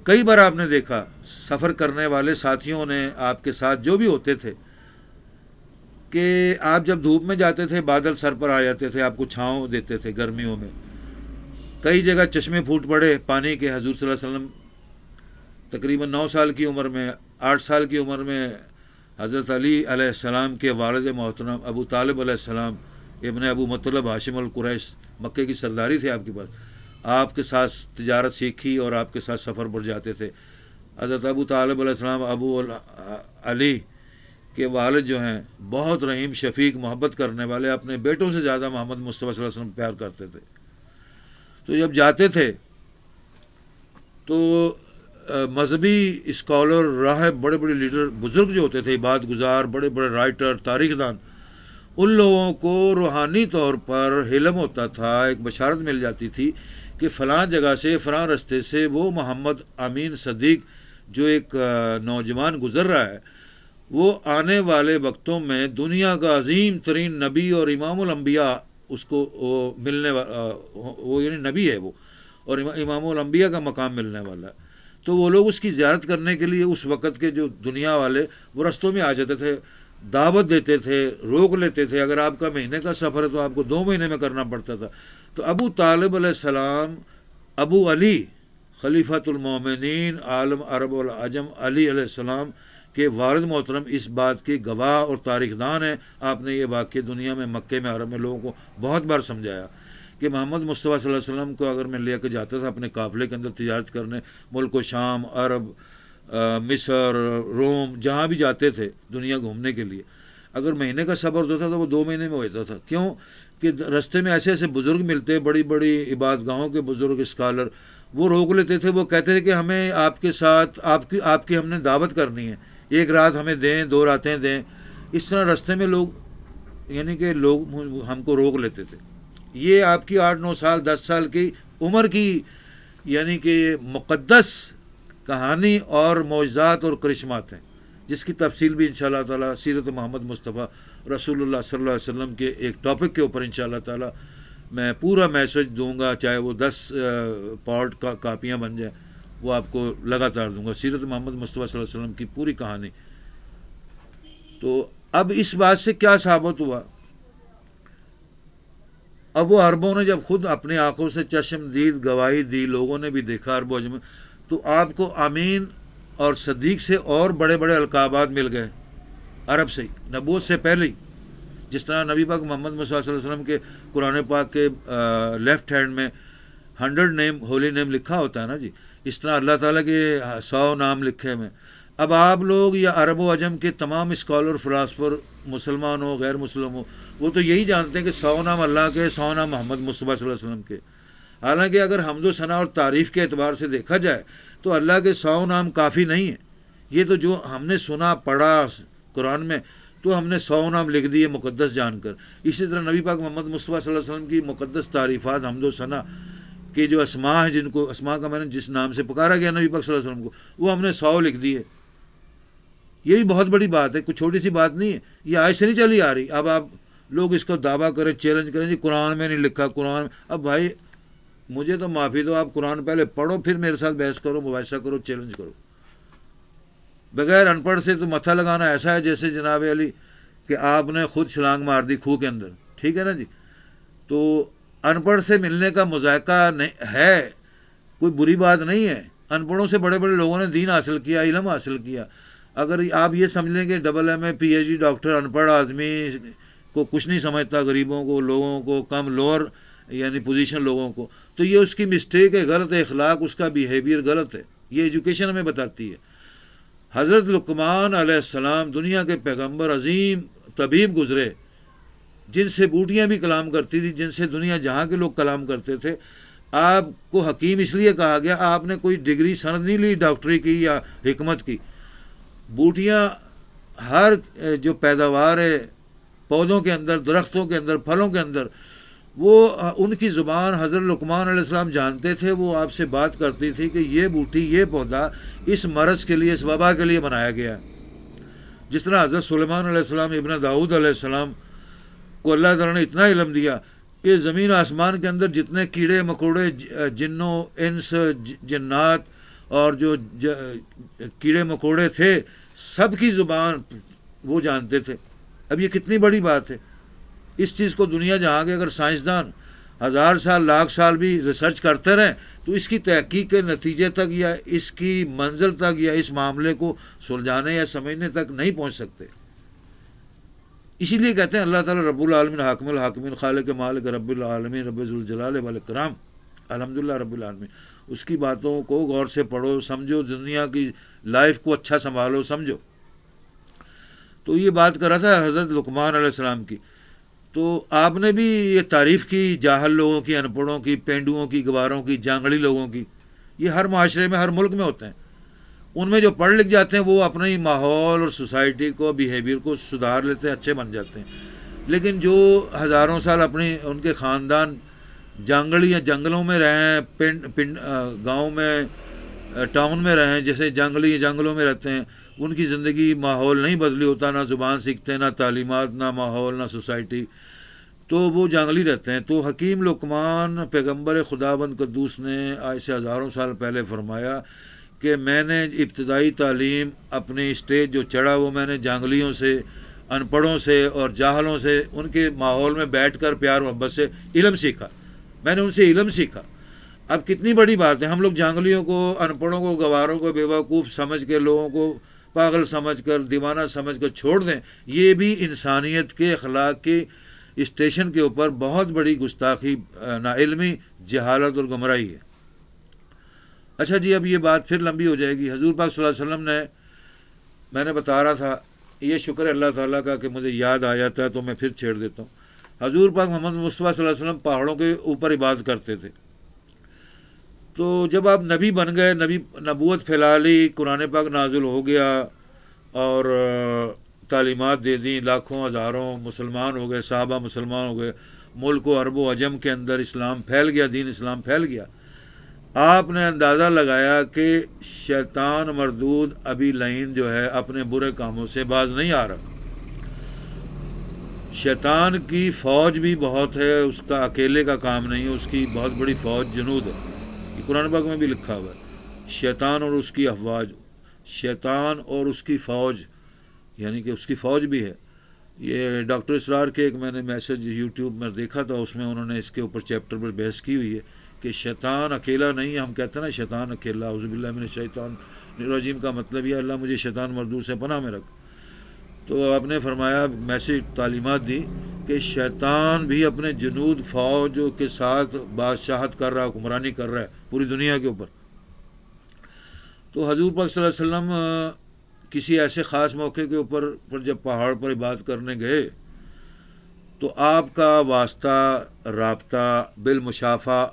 کئی بار آپ نے دیکھا سفر کرنے والے ساتھیوں نے آپ کے ساتھ جو بھی ہوتے تھے کہ آپ جب دھوپ میں جاتے تھے بادل سر پر آ جاتے تھے، آپ کو چھاؤں دیتے تھے گرمیوں میں، کئی جگہ چشمے پھوٹ پڑے پانی کے۔ حضور صلی اللہ علیہ وسلم تقریباً 9 سال کی عمر میں، 8 سال کی عمر میں حضرت علی علیہ السلام کے والد محترم ابو طالب علیہ السلام ابن ابو مطلب ہاشم القریش، مکے کی سرداری تھے آپ کے پاس، آپ کے ساتھ تجارت سیکھی اور آپ کے ساتھ سفر پر جاتے تھے۔ حضرت ابو طالب علیہ السلام ابو علی کے والد جو ہیں بہت رحیم شفیق محبت کرنے والے، اپنے بیٹوں سے زیادہ محمد مصطفیٰ صلی اللہ علیہ وسلم پیار کرتے تھے۔ تو جب جاتے تھے تو مذہبی اسکالر، راہب، بڑے بڑے لیڈر، بزرگ جو ہوتے تھے، عبادت گزار، بڑے بڑے رائٹر، تاریخ دان، ان لوگوں کو روحانی طور پر علم ہوتا تھا، ایک بشارت مل جاتی تھی کہ فلاں جگہ سے، فلاں رستے سے وہ محمد امین صدیق جو ایک نوجوان گزر رہا ہے، وہ آنے والے وقتوں میں دنیا کا عظیم ترین نبی اور امام الانبیاء اس کو ملنے وہ یعنی نبی ہے وہ، اور امام الانبیاء کا مقام ملنے والا ہے۔ تو وہ لوگ اس کی زیارت کرنے کے لیے اس وقت کے جو دنیا والے وہ رستوں میں آ جاتے تھے، دعوت دیتے تھے، روک لیتے تھے۔ اگر آپ کا مہینے کا سفر ہے تو آپ کو 2 مہینے میں کرنا پڑتا تھا۔ تو ابو طالب علیہ السلام، ابو علی خلیفۃ المومنین عالم عرب والعجم علی علیہ السلام کے والد محترم اس بات کے گواہ اور تاریخ دان ہیں۔ آپ نے یہ واقعہ دنیا میں، مکے میں، عرب میں لوگوں کو بہت بار سمجھایا کہ محمد مصطفیٰ صلی اللہ علیہ وسلم کو اگر میں لے کے جاتا تھا اپنے قافلے کے اندر تجارت کرنے، ملک و شام، عرب، مصر، روم، جہاں بھی جاتے تھے دنیا گھومنے کے لیے، اگر مہینے کا سفر ہوتا تھا تو وہ 2 مہینے میں ہوتا تھا۔ کیوں کہ رستے میں ایسے ایسے بزرگ ملتے، بڑی بڑی عبادت گاہوں کے بزرگ، اسکالر، وہ روک لیتے تھے، وہ کہتے تھے کہ ہمیں آپ کے ساتھ آپ کی ہم نے دعوت کرنی ہے، 1 رات ہمیں دیں، 2 راتیں دیں۔ اس طرح رستے میں لوگ یعنی کہ لوگ ہم کو روک لیتے تھے۔ یہ آپ کی 8-9 سال 10 سال کی عمر کی یعنی کہ مقدس کہانی اور معجزات اور کرشمات ہیں، جس کی تفصیل بھی انشاءاللہ تعالی سیرت محمد مصطفیٰ رسول اللہ صلی اللہ علیہ وسلم کے ایک ٹاپک کے اوپر انشاءاللہ تعالی میں پورا میسج دوں گا، چاہے وہ 10 پارٹ کا کاپیاں بن جائیں، وہ آپ کو لگاتار دوں گا، سیرت محمد مصطفیٰ صلی اللہ علیہ وسلم کی پوری کہانی۔ تو اب اس بات سے کیا ثابت ہوا؟ اب وہ عربوں نے جب خود اپنی آنکھوں سے چشم دید گواہی دی، لوگوں نے بھی دیکھا عرب و عجم، تو آپ کو امین اور صدیق سے اور بڑے بڑے القابات مل گئے عرب سے ہی، نبوت سے پہلے ہی۔ جس طرح نبی پاک محمد مصطفیٰ صلی اللہ علیہ وسلم کے قرآن پاک کے لیفٹ ہینڈ میں 100 نیم ہولی نیم لکھا ہوتا ہے نا جی، اس طرح اللہ تعالیٰ کے 100 نام لکھے ہوئے۔ اب آپ لوگ یا عرب و عجم کے تمام اسکالر، فلاسفر، مسلمان ہو غیر مسلم ہو، وہ تو یہی جانتے ہیں کہ 100 نام اللہ کے، 100 نام محمد مصطفیٰ صلی اللہ علیہ وسلم کے۔ حالانکہ اگر حمد و ثنا اور تعریف کے اعتبار سے دیکھا جائے تو اللہ کے 100 نام کافی نہیں ہیں۔ یہ تو جو ہم نے سنا پڑھا قرآن میں، تو ہم نے 100 نام لکھ دیے مقدس جان کر۔ اسی طرح نبی پاک محمد مصطفیٰ صلی اللہ علیہ وسلم کی مقدس تعریفات، حمد و ثنا کے جو اسماء ہیں، جن کو اسماء کا میں نے جس نام سے پکارا گیا نبی پاک صلی اللہ علیہ وسلم کو، وہ ہم نے 100 لکھ دیے۔ یہ بھی بہت بڑی بات ہے، کوئی چھوٹی سی بات نہیں ہے، یہ آج سے نہیں چلی آ رہی۔ اب آپ لوگ اس کو دعویٰ کریں، چیلنج کریں جی قرآن میں نہیں لکھا، قرآن۔ اب بھائی مجھے تو معافی دو، آپ قرآن پہلے پڑھو، پھر میرے ساتھ بحث کرو، مباحثہ کرو، چیلنج کرو۔ بغیر ان پڑھ سے تو متھا لگانا ایسا ہے جیسے جناب علی کہ آپ نے خود چھلانگ مار دی کھوہ کے اندر، ٹھیک ہے نا جی۔ تو ان پڑھ سے ملنے کا مذائقہ ہے، کوئی بری بات نہیں ہے۔ ان پڑھوں سے بڑے بڑے لوگوں نے دین حاصل کیا، علم حاصل کیا۔ اگر آپ یہ سمجھ لیں کہ AA PhD ڈاکٹر ان پڑھ آدمی کو کچھ نہیں سمجھتا، غریبوں کو، لوگوں کو، کم لوور یعنی پوزیشن لوگوں کو، تو یہ اس کی مسٹیک ہے، غلط ہے، اخلاق اس کا بیہیویئر غلط ہے۔ یہ ایجوکیشن ہمیں بتاتی ہے۔ حضرت لقمان علیہ السلام دنیا کے پیغمبر، عظیم طبیب گزرے، جن سے بوٹیاں بھی کلام کرتی تھی، جن سے دنیا جہاں کے لوگ کلام کرتے تھے۔ آپ کو حکیم اس لیے کہا گیا، آپ نے کوئی ڈگری سند نہیں لی ڈاکٹری کی یا حکمت کی۔ بوٹیاں ہر جو پیداوار ہے پودوں کے اندر، درختوں کے اندر، پھلوں کے اندر، وہ ان کی زبان حضرت لقمان علیہ السلام جانتے تھے۔ وہ آپ سے بات کرتی تھی کہ یہ بوٹی، یہ پودا اس مرض کے لیے، اس وبا کے لیے بنایا گیا۔ جس طرح حضرت سلیمان علیہ السلام ابن داؤد علیہ السلام کو اللہ تعالیٰ نے اتنا علم دیا کہ زمین آسمان کے اندر جتنے کیڑے مکوڑے، جنوں، انس، جنات اور جو کیڑے مکوڑے تھے، سب کی زبان وہ جانتے تھے۔ اب یہ کتنی بڑی بات ہے۔ اس چیز کو دنیا جہاں کے اگر سائنسدان 1000 سال، لاکھ سال بھی ریسرچ کرتے رہیں تو اس کی تحقیق کے نتیجے تک یا اس کی منزل تک یا اس معاملے کو سلجھانے یا سمجھنے تک نہیں پہنچ سکتے۔ اسی لیے کہتے ہیں اللہ تعالیٰ رب العالمین، حاکم الحاکمین، خالق مالک، رب العالمین، رب ذوالجلال والاکرام، الحمدللہ رب العالمین۔ اس کی باتوں کو غور سے پڑھو، سمجھو، دنیا کی لائف کو اچھا سنبھالو، سمجھو۔ تو یہ بات کر رہا تھا حضرت لقمان علیہ السلام کی، تو آپ نے بھی یہ تعریف کی جاہل لوگوں کی، ان پڑھوں کی، پینڈوؤں کی، گواروں کی، جانگڑی لوگوں کی۔ یہ ہر معاشرے میں، ہر ملک میں ہوتے ہیں۔ ان میں جو پڑھ لکھ جاتے ہیں وہ اپنے ہی ماحول اور سوسائٹی کو، بیہیویئر کو سدھار لیتے ہیں، اچھے بن جاتے ہیں۔ لیکن جو ہزاروں سال اپنی ان کے خاندان جانگڑی یا جنگلوں میں رہے ہیں، گاؤں میں، ٹاؤن میں رہے ہیں، جیسے جنگلی یا جنگلوں میں رہتے ہیں، ان کی زندگی ماحول نہیں بدلی ہوتا، نہ زبان سیکھتے، نہ تعلیمات، نہ ماحول، نہ سوسائٹی، تو وہ جنگلی رہتے ہیں۔ تو حکیم لقمان پیغمبر خداوند قدوس نے آج سے ہزاروں سال پہلے فرمایا کہ میں نے ابتدائی تعلیم اپنی اسٹیج جو چڑھا وہ میں نے جنگلیوں سے، ان پڑھوں سے اور جاہلوں سے، ان کے ماحول میں بیٹھ کر پیار محبت سے علم سیکھا، میں نے ان سے علم سیکھا۔ اب کتنی بڑی بات ہے، ہم لوگ جنگلیوں کو، ان پڑھوں کو، گواروں کو بیوقوف سمجھ کے، لوگوں کو پاگل سمجھ کر، دیوانہ سمجھ کر چھوڑ دیں، یہ بھی انسانیت کے اخلاق کے اسٹیشن کے اوپر بہت بڑی گستاخی، ناعلمی، جہالت اور گمراہی ہے۔ اچھا جی، اب یہ بات پھر لمبی ہو جائے گی۔ حضور پاک صلی اللہ علیہ وسلم نے، میں نے بتا رہا تھا، یہ شکر ہے اللہ تعالیٰ کا کہ مجھے یاد آ جاتا ہے تو میں پھر چھیڑ دیتا ہوں۔ حضور پاک محمد مصطفیٰ صلی اللہ علیہ وسلم پہاڑوں کے اوپر عبادت کرتے تھے۔ تو جب آپ نبی بن گئے، نبوت پھیلا لی، قرآن پاک نازل ہو گیا اور تعلیمات دے دیں، لاکھوں ہزاروں مسلمان ہو گئے، صحابہ مسلمان ہو گئے، ملک و عرب و عجم کے اندر اسلام پھیل گیا، دین اسلام پھیل گیا۔ آپ نے اندازہ لگایا کہ شیطان مردود ابھی لعین جو ہے اپنے برے کاموں سے باز نہیں آ رہا۔ شیطان کی فوج بھی بہت ہے، اس کا اکیلے کا کام نہیں ہے، اس کی بہت بڑی فوج جنود ہے۔ یہ قرآن پاک میں بھی لکھا ہوا ہے، شیطان اور اس کی افواج، شیطان اور اس کی فوج، یعنی کہ اس کی فوج بھی ہے۔ یہ ڈاکٹر اسرار کے ایک میں نے میسج یوٹیوب میں دیکھا تھا، اس میں انہوں نے اس کے اوپر چیپٹر پر بحث کی ہوئی ہے کہ شیطان اکیلا نہیں ہے۔ ہم کہتے ہیں نا شیطان اکیلا، اعوذ باللہ من الشیطان الرجیم کا مطلب یہ اللہ مجھے شیطان مردود سے پناہ میں رکھ۔ تو آپ نے فرمایا، میسج، تعلیمات دی کہ شیطان بھی اپنے جنود فوج کے ساتھ بادشاہت کر رہا ہے، حکمرانی کر رہا ہے پوری دنیا کے اوپر۔ تو حضور پاک صلی اللہ علیہ وسلم کسی ایسے خاص موقع کے اوپر جب پہاڑ پر عبادت کرنے گئے تو آپ کا واسطہ، رابطہ بالمشافہ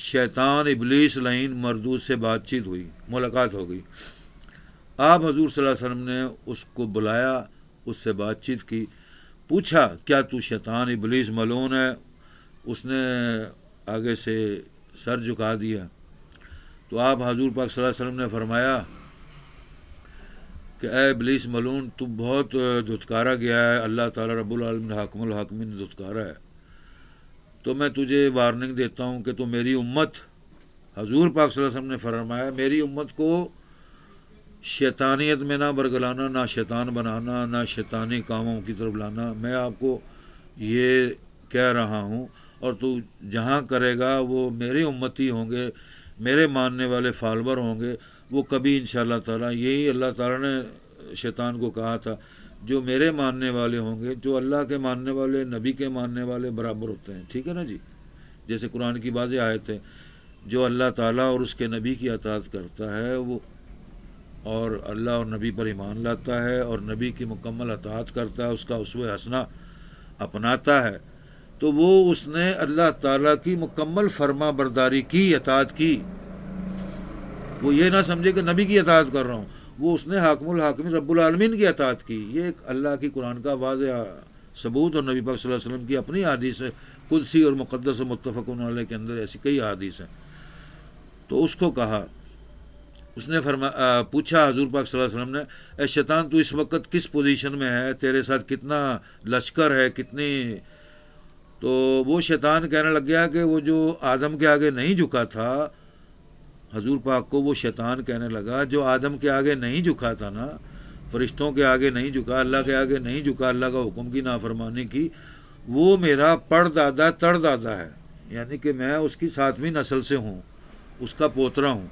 شیطان ابلیس لعین مردود سے بات چیت ہوئی، ملاقات ہو گئی۔ آپ حضور صلی اللہ علیہ وسلم نے اس کو بلایا، اس سے بات چیت کی، پوچھا کیا تو شیطان ابلیس ملعون ہے؟ اس نے آگے سے سر جھکا دیا۔ تو آپ حضور پاک صلی اللہ علیہ وسلم نے فرمایا کہ اے ابلیس ملعون، تو بہت دھتکارا گیا ہے، اللہ تعالیٰ رب العالمین حاکم الحاکمین نے دھتکارا ہے، تو میں تجھے وارننگ دیتا ہوں کہ تو میری امت، حضور پاک صلی اللہ علیہ وسلم نے فرمایا، میری امت کو شیطانیت میں نہ برگلانا، نہ شیطان بنانا، نہ شیطانی کاموں کی طرف لانا۔ میں آپ کو یہ کہہ رہا ہوں، اور تو جہاں کرے گا وہ میرے امتی ہوں گے، میرے ماننے والے فالوور ہوں گے، وہ کبھی انشاءاللہ تعالیٰ، یہی اللہ تعالیٰ نے شیطان کو کہا تھا، جو میرے ماننے والے ہوں گے، جو اللہ کے ماننے والے، نبی کے ماننے والے برابر ہوتے ہیں، ٹھیک ہے نا جی؟ جیسے قرآن کی واضح آیت ہے، جو اللہ تعالیٰ اور اس کے نبی کی اطاعت کرتا ہے وہ، اور اللہ اور نبی پر ایمان لاتا ہے اور نبی کی مکمل اطاعت کرتا ہے، اس کا اسوہ حسنہ اپناتا ہے، تو وہ اس نے اللہ تعالیٰ کی مکمل فرما برداری کی، اطاعت کی۔ وہ یہ نہ سمجھے کہ نبی کی اطاعت کر رہا ہوں، وہ اس نے حاکم الحاکمین رب العالمین کی اطاعت کی۔ یہ ایک اللہ کی قرآن کا واضح ثبوت، اور نبی پاک صلی اللہ علیہ وسلم کی اپنی احادیث قدسی اور مقدس و متفق علیہ کے اندر ایسی کئی احادیث ہیں۔ تو اس کو کہا، اس نے پوچھا حضور پاک صلی اللہ علیہ وسلم نے، اے شیطان تو اس وقت کس پوزیشن میں ہے، تیرے ساتھ کتنا لشکر ہے، کتنی؟ تو وہ شیطان کہنے لگ گیا کہ وہ جو آدم کے آگے نہیں جھکا تھا، حضور پاک کو وہ شیطان کہنے لگا جو آدم کے آگے نہیں جھکا تھا نا، فرشتوں کے آگے نہیں جھکا، اللہ کے آگے نہیں جھکا، اللہ کا حکم کی نافرمانی کی، وہ میرا پڑ دادا تڑ دادا ہے، یعنی کہ میں اس کی 7ویں نسل سے ہوں، اس کا پوترا ہوں۔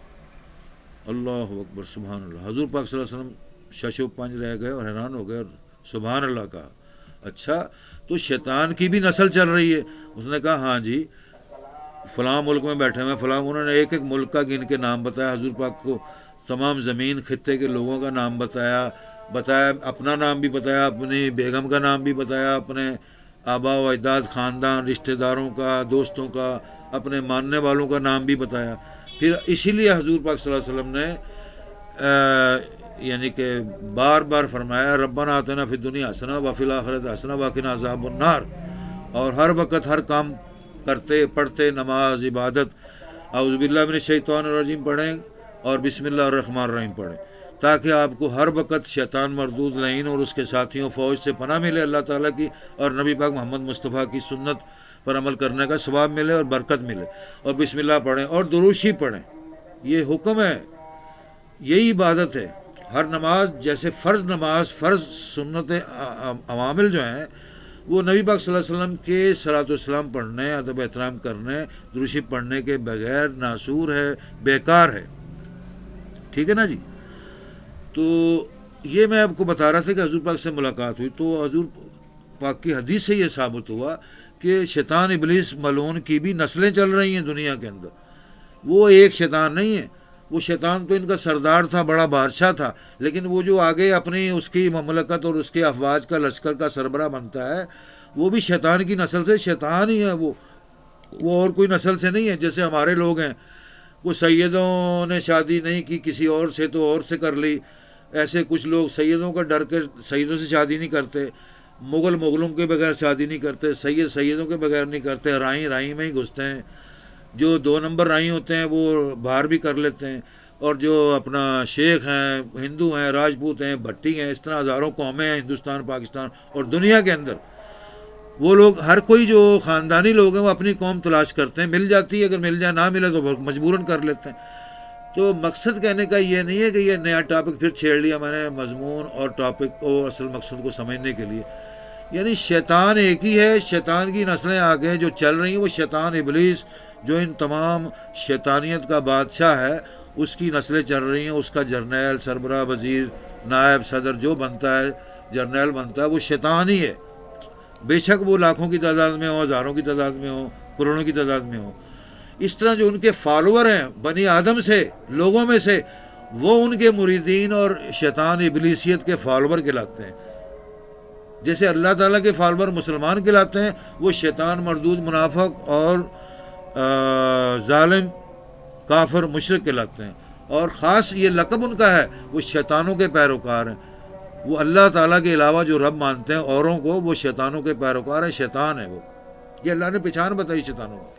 اللہ اکبر، سبحان اللہ۔ حضور پاک صلی اللہ علیہ وسلم شش و پنج رہ گئے اور حیران ہو گئے اور سبحان اللہ کہا، اچھا تو شیطان کی بھی نسل چل رہی ہے؟ اس نے کہا ہاں جی، فلاں ملک میں بیٹھے ہوئے فلاں، انہوں نے ایک ایک ملک کا گن کے نام بتایا حضور پاک کو، تمام زمین خطے کے لوگوں کا نام بتایا، اپنا نام بھی بتایا، اپنی بیگم کا نام بھی بتایا، اپنے آبا و اجداد، خاندان، رشتہ داروں کا، دوستوں کا، اپنے ماننے والوں کا نام بھی بتایا۔ پھر اسی لیے حضور پاک صلی اللہ علیہ وسلم نے یعنی کہ بار بار فرمایا ربنا آتنا فی الدنیا حسنہ وفی الآخرۃ حسنہ وقنا عذاب النار، اور ہر وقت ہر کام کرتے پڑھتے، نماز، عبادت، اعوذ باللہ من الشیطان الرجیم پڑھیں اور بسم اللہ الرحمن الرحیم پڑھیں، تاکہ آپ کو ہر وقت شیطان مردود لعین اور اس کے ساتھیوں فوج سے پناہ ملے اللہ تعالیٰ کی، اور نبی پاک محمد مصطفیٰ کی سنت پر عمل کرنے کا ثواب ملے اور برکت ملے، اور بسم اللہ پڑھیں اور درود شریف پڑھیں۔ یہ حکم ہے، یہی عبادت ہے۔ ہر نماز جیسے فرض نماز، فرض سنت عوامل جو ہیں وہ نبی پاک صلی اللہ علیہ وسلم کے صلاۃ والسلام پڑھنے، ادب احترام کرنے، درود شریف پڑھنے کے بغیر ناسور ہے، بیکار ہے، ٹھیک ہے نا جی۔ تو یہ میں آپ کو بتا رہا تھا کہ حضور پاک سے ملاقات ہوئی تو حضور پاک کی حدیث سے یہ ثابت ہوا کہ شیطان ابلیس ملعون کی بھی نسلیں چل رہی ہیں دنیا کے اندر، وہ ایک شیطان نہیں ہے، وہ شیطان تو ان کا سردار تھا، بڑا بادشاہ تھا، لیکن وہ جو آگے اپنی اس کی مملکت اور اس کے افواج کا لشکر کا سربراہ بنتا ہے، وہ بھی شیطان کی نسل سے شیطان ہی ہے، وہ اور کوئی نسل سے نہیں ہے۔ جیسے ہمارے لوگ ہیں، وہ سیدوں نے شادی نہیں کی کسی اور سے تو اور سے کر لی، ایسے کچھ لوگ سیدوں کا ڈر کے سیدوں سے شادی نہیں کرتے، مغلوں کے بغیر شادی نہیں کرتے، سیدوں کے بغیر نہیں کرتے، رائی میں ہی گھستے ہیں، جو 2 نمبر رائی ہوتے ہیں وہ باہر بھی کر لیتے ہیں، اور جو اپنا شیخ ہیں، ہندو ہیں، راجپوت ہیں، بھٹی ہیں، اس طرح ہزاروں قومیں ہیں ہندوستان، پاکستان اور دنیا کے اندر، وہ لوگ ہر کوئی جو خاندانی لوگ ہیں وہ اپنی قوم تلاش کرتے ہیں، مل جاتی ہے، اگر مل جائے نہ ملے تو مجبوراً کر لیتے ہیں۔ تو مقصد کہنے کا یہ نہیں ہے کہ یہ نیا ٹاپک پھر چھیڑ لیا میں نے مضمون اور ٹاپک کو، اصل مقصد کو سمجھنے کے لیے، یعنی شیطان ایک ہی ہے، شیطان کی نسلیں آگے جو چل رہی ہیں وہ شیطان ابلیس جو ان تمام شیطانیت کا بادشاہ ہے اس کی نسلیں چل رہی ہیں، اس کا جرنیل، سربراہ، وزیر، نائب صدر جو بنتا ہے، جرنیل بنتا ہے، وہ شیطان ہی ہے، بے شک وہ لاکھوں کی تعداد میں ہو، ہزاروں کی تعداد میں ہو، کروڑوں کی تعداد میں ہو۔ اس طرح جو ان کے فالوور ہیں بنی آدم سے، لوگوں میں سے، وہ ان کے مریدین اور شیطان ابلیسیت کے فالوور کہلاتے ہیں۔ جیسے اللہ تعالیٰ کے فالوور مسلمان کہلاتے ہیں، وہ شیطان مردود، منافق اور ظالم، کافر، مشرک کہلاتے ہیں، اور خاص یہ لقب ان کا ہے، وہ شیطانوں کے پیروکار ہیں، وہ اللہ تعالیٰ کے علاوہ جو رب مانتے ہیں اوروں کو، وہ شیطانوں کے پیروکار ہیں، شیطان ہے وہ، یہ اللہ نے پہچان بتائی شیطانوں کو۔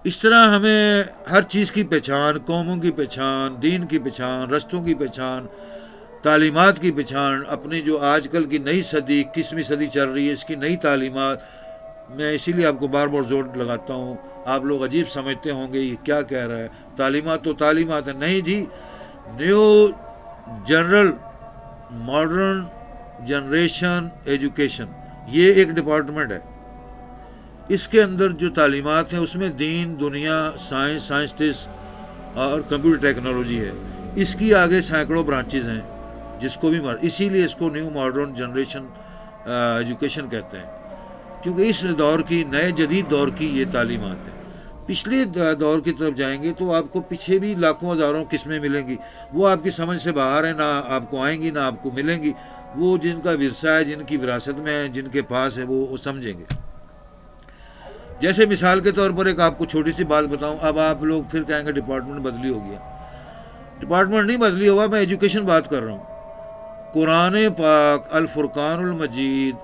اس طرح ہمیں ہر چیز کی پہچان، قوموں کی پہچان، دین کی پہچان، رستوں کی پہچان، تعلیمات کی پہچان، اپنی جو آج کل کی نئی صدی، 21ویں صدی چل رہی ہے، اس کی نئی تعلیمات، میں اسی لیے آپ کو بار بار زور لگاتا ہوں، آپ لوگ عجیب سمجھتے ہوں گے یہ کیا کہہ رہا ہے، تعلیمات تو تعلیمات ہیں، نہیں جی، new general modern generation education, یہ ایک ڈپارٹمنٹ ہے، اس کے اندر جو تعلیمات ہیں اس میں دین، دنیا، سائنسٹسٹ اور کمپیوٹر ٹیکنالوجی ہے، اس کی آگے سینکڑوں برانچز ہیں، جس کو بھی اسی لیے اس کو نیو ماڈرن جنریشن ایجوکیشن کہتے ہیں، کیونکہ اس دور کی، نئے جدید دور کی یہ تعلیمات ہیں۔ پچھلے دور کی طرف جائیں گے تو آپ کو پیچھے بھی لاکھوں ہزاروں قسمیں ملیں گی، وہ آپ کی سمجھ سے باہر ہیں، نہ آپ کو آئیں گی نہ آپ کو ملیں گی، وہ جن کا ورثہ ہے، جن کی وراثت میں ہے، جن کے پاس ہے، وہ سمجھیں گے۔ جیسے مثال کے طور پر ایک آپ کو چھوٹی سی بات بتاؤں، اب آپ لوگ پھر کہیں گے ڈپارٹمنٹ بدلی ہو گیا، ڈپارٹمنٹ نہیں بدلی ہوا، میں ایجوکیشن بات کر رہا ہوں۔ قرآن پاک الفرقان المجید،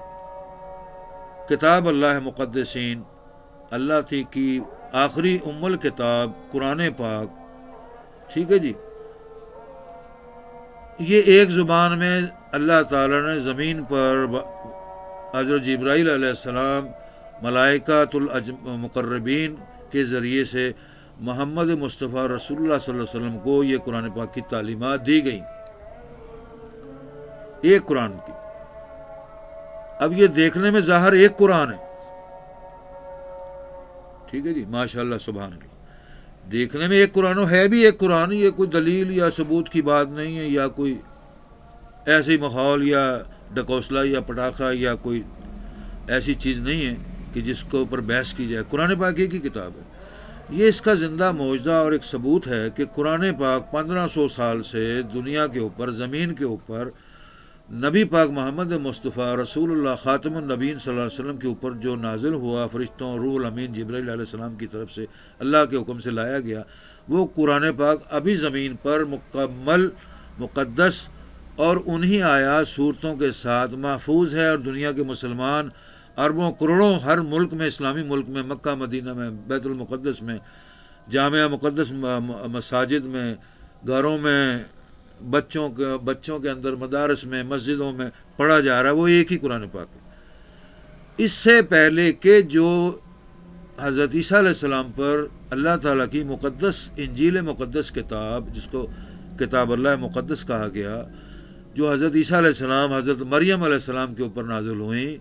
کتاب اللہ مقدسین، اللہ کی آخری ام الکتاب قرآن پاک، ٹھیک ہے جی. یہ ایک زبان میں اللہ تعالیٰ نے زمین پر حضرت جبرائیل علیہ السلام ملائکۃ المقربین کے ذریعے سے محمد مصطفیٰ رسول اللہ صلی اللہ علیہ وسلم کو یہ قرآن پاک کی تعلیمات دی گئیں، ایک قرآن کی. اب یہ دیکھنے میں ظاہر ایک قرآن ہے، ٹھیک ہے جی، ماشاء اللہ سبحان اللہ. دیکھنے میں ایک قرآن ہے بھی ایک قرآن، یہ کوئی دلیل یا ثبوت کی بات نہیں ہے، یا کوئی ایسے ماحول یا ڈکوسلا یا پٹاخہ یا کوئی ایسی چیز نہیں ہے کہ جس کے اوپر بحث کی جائے. قرآن پاک ایک ہی کتاب ہے. یہ اس کا زندہ معجزہ اور ایک ثبوت ہے کہ قرآن پاک 1500 سال سے دنیا کے اوپر، زمین کے اوپر، نبی پاک محمد مصطفیٰ رسول اللہ خاتم النبیین صلی اللہ علیہ وسلم کے اوپر جو نازل ہوا، فرشتوں روح الامین جبرائیل علیہ السلام کی طرف سے اللہ کے حکم سے لایا گیا، وہ قرآن پاک ابھی زمین پر مکمل، مقدس اور انہی آیات صورتوں کے ساتھ محفوظ ہے. اور دنیا کے مسلمان اربوں کروڑوں ہر ملک میں، اسلامی ملک میں، مکہ مدینہ میں، بیت المقدس میں، جامعہ مقدس مساجد میں، گھروں میں، بچوں کے اندر، مدارس میں، مسجدوں میں پڑھا جا رہا ہے، وہ ایک ہی قرآن پاک ہے. اس سے پہلے کہ جو حضرت عیسیٰ علیہ السلام پر اللہ تعالیٰ کی مقدس انجیل مقدس کتاب، جس کو کتاب اللہ مقدس کہا گیا، جو حضرت عیسیٰ علیہ السلام، حضرت مریم علیہ السلام کے اوپر نازل ہوئیں،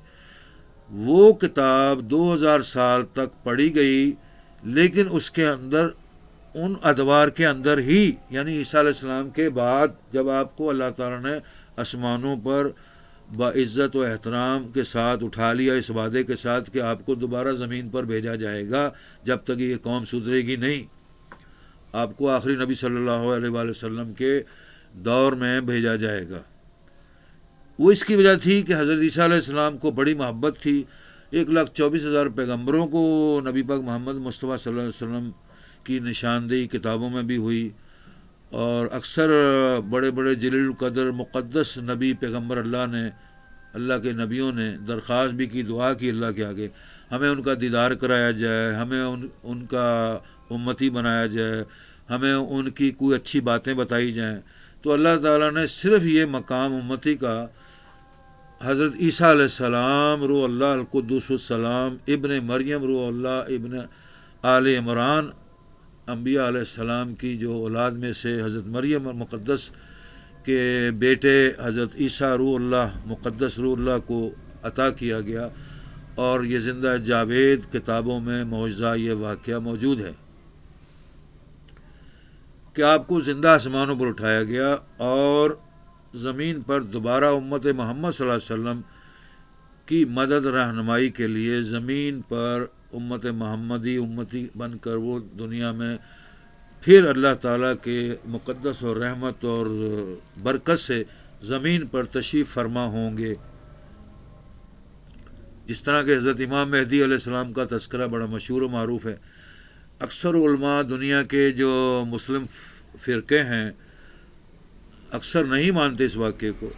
وہ کتاب 2000 سال تک پڑھی گئی. لیکن اس کے اندر، ان ادوار کے اندر ہی، یعنی عیسیٰ علیہ السلام کے بعد جب آپ کو اللہ تعالیٰ نے آسمانوں پر باعزت و احترام کے ساتھ اٹھا لیا، اس وعدے کے ساتھ کہ آپ کو دوبارہ زمین پر بھیجا جائے گا جب تک یہ قوم سدھرے گی نہیں، آپ کو آخری نبی صلی اللہ علیہ وآلہ وسلم کے دور میں بھیجا جائے گا. وہ اس کی وجہ تھی کہ حضرت عیسیٰ علیہ السلام کو بڑی محبت تھی. 1,24,000 پیغمبروں کو نبی پاک محمد مصطفیٰ صلی اللہ علیہ وسلم کی نشاندہی کتابوں میں بھی ہوئی، اور اکثر بڑے بڑے جلیل القدر مقدس نبی پیغمبر اللہ کے نبیوں نے درخواست بھی کی، دعا کی اللہ کے آگے، ہمیں ان کا دیدار کرایا جائے، ہمیں ان کا امتی بنایا جائے، ہمیں ان کی کوئی اچھی باتیں بتائی جائیں. تو اللہ تعالیٰ نے صرف یہ مقام امتی کا حضرت عیسیٰ علیہ السلام روح اللہ القدس السلام ابن مریم روح اللہ ابن آل عمران انبیاء علیہ السلام کی جو اولاد میں سے حضرت مریم مقدس کے بیٹے حضرت عیسیٰ روح اللہ مقدس روح اللہ کو عطا کیا گیا. اور یہ زندہ جاوید کتابوں میں معجزہ یہ واقعہ موجود ہے کہ آپ کو زندہ آسمانوں پر اٹھایا گیا اور زمین پر دوبارہ امت محمد صلی اللہ علیہ وسلم کی مدد رہنمائی کے لیے زمین پر امت محمدی امتی بن کر وہ دنیا میں پھر اللہ تعالیٰ کے مقدس اور رحمت اور برکت سے زمین پر تشریف فرما ہوں گے. جس طرح کہ حضرت امام مہدی علیہ السلام کا تذکرہ بڑا مشہور و معروف ہے. اکثر علماء دنیا کے جو مسلم فرقے ہیں اکثر نہیں مانتے اس واقعے کو.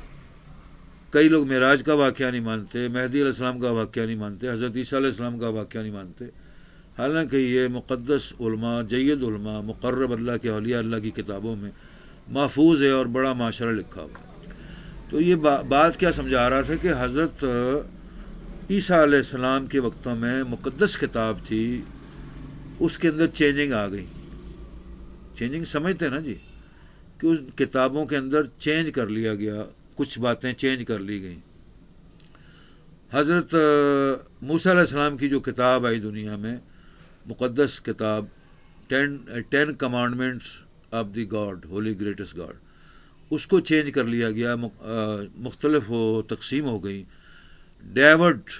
کئی لوگ معراج کا واقعہ نہیں مانتے، مہدی علیہ السلام کا واقعہ نہیں مانتے، حضرت عیسیٰ علیہ السلام کا واقعہ نہیں مانتے، حالانکہ یہ مقدس علماء، جید علماء، مقرب اللہ کے اولیاء اللہ کی کتابوں میں محفوظ ہے اور بڑا معاشرہ لکھا ہوا. تو یہ بات کیا سمجھا رہا تھا کہ حضرت عیسیٰ علیہ السلام کے وقتوں میں مقدس کتاب تھی، اس کے اندر چینجنگ آ گئی. چینجنگ سمجھتے نا جی، کہ اس کتابوں کے اندر چینج کر لیا گیا، کچھ باتیں چینج کر لی گئیں. حضرت موسیٰ علیہ السلام کی جو کتاب آئی دنیا میں، مقدس کتاب 10 commandments of the God, holy greatest God, اس کو چینج کر لیا گیا، مختلف تقسیم ہو گئی. ڈیوڈ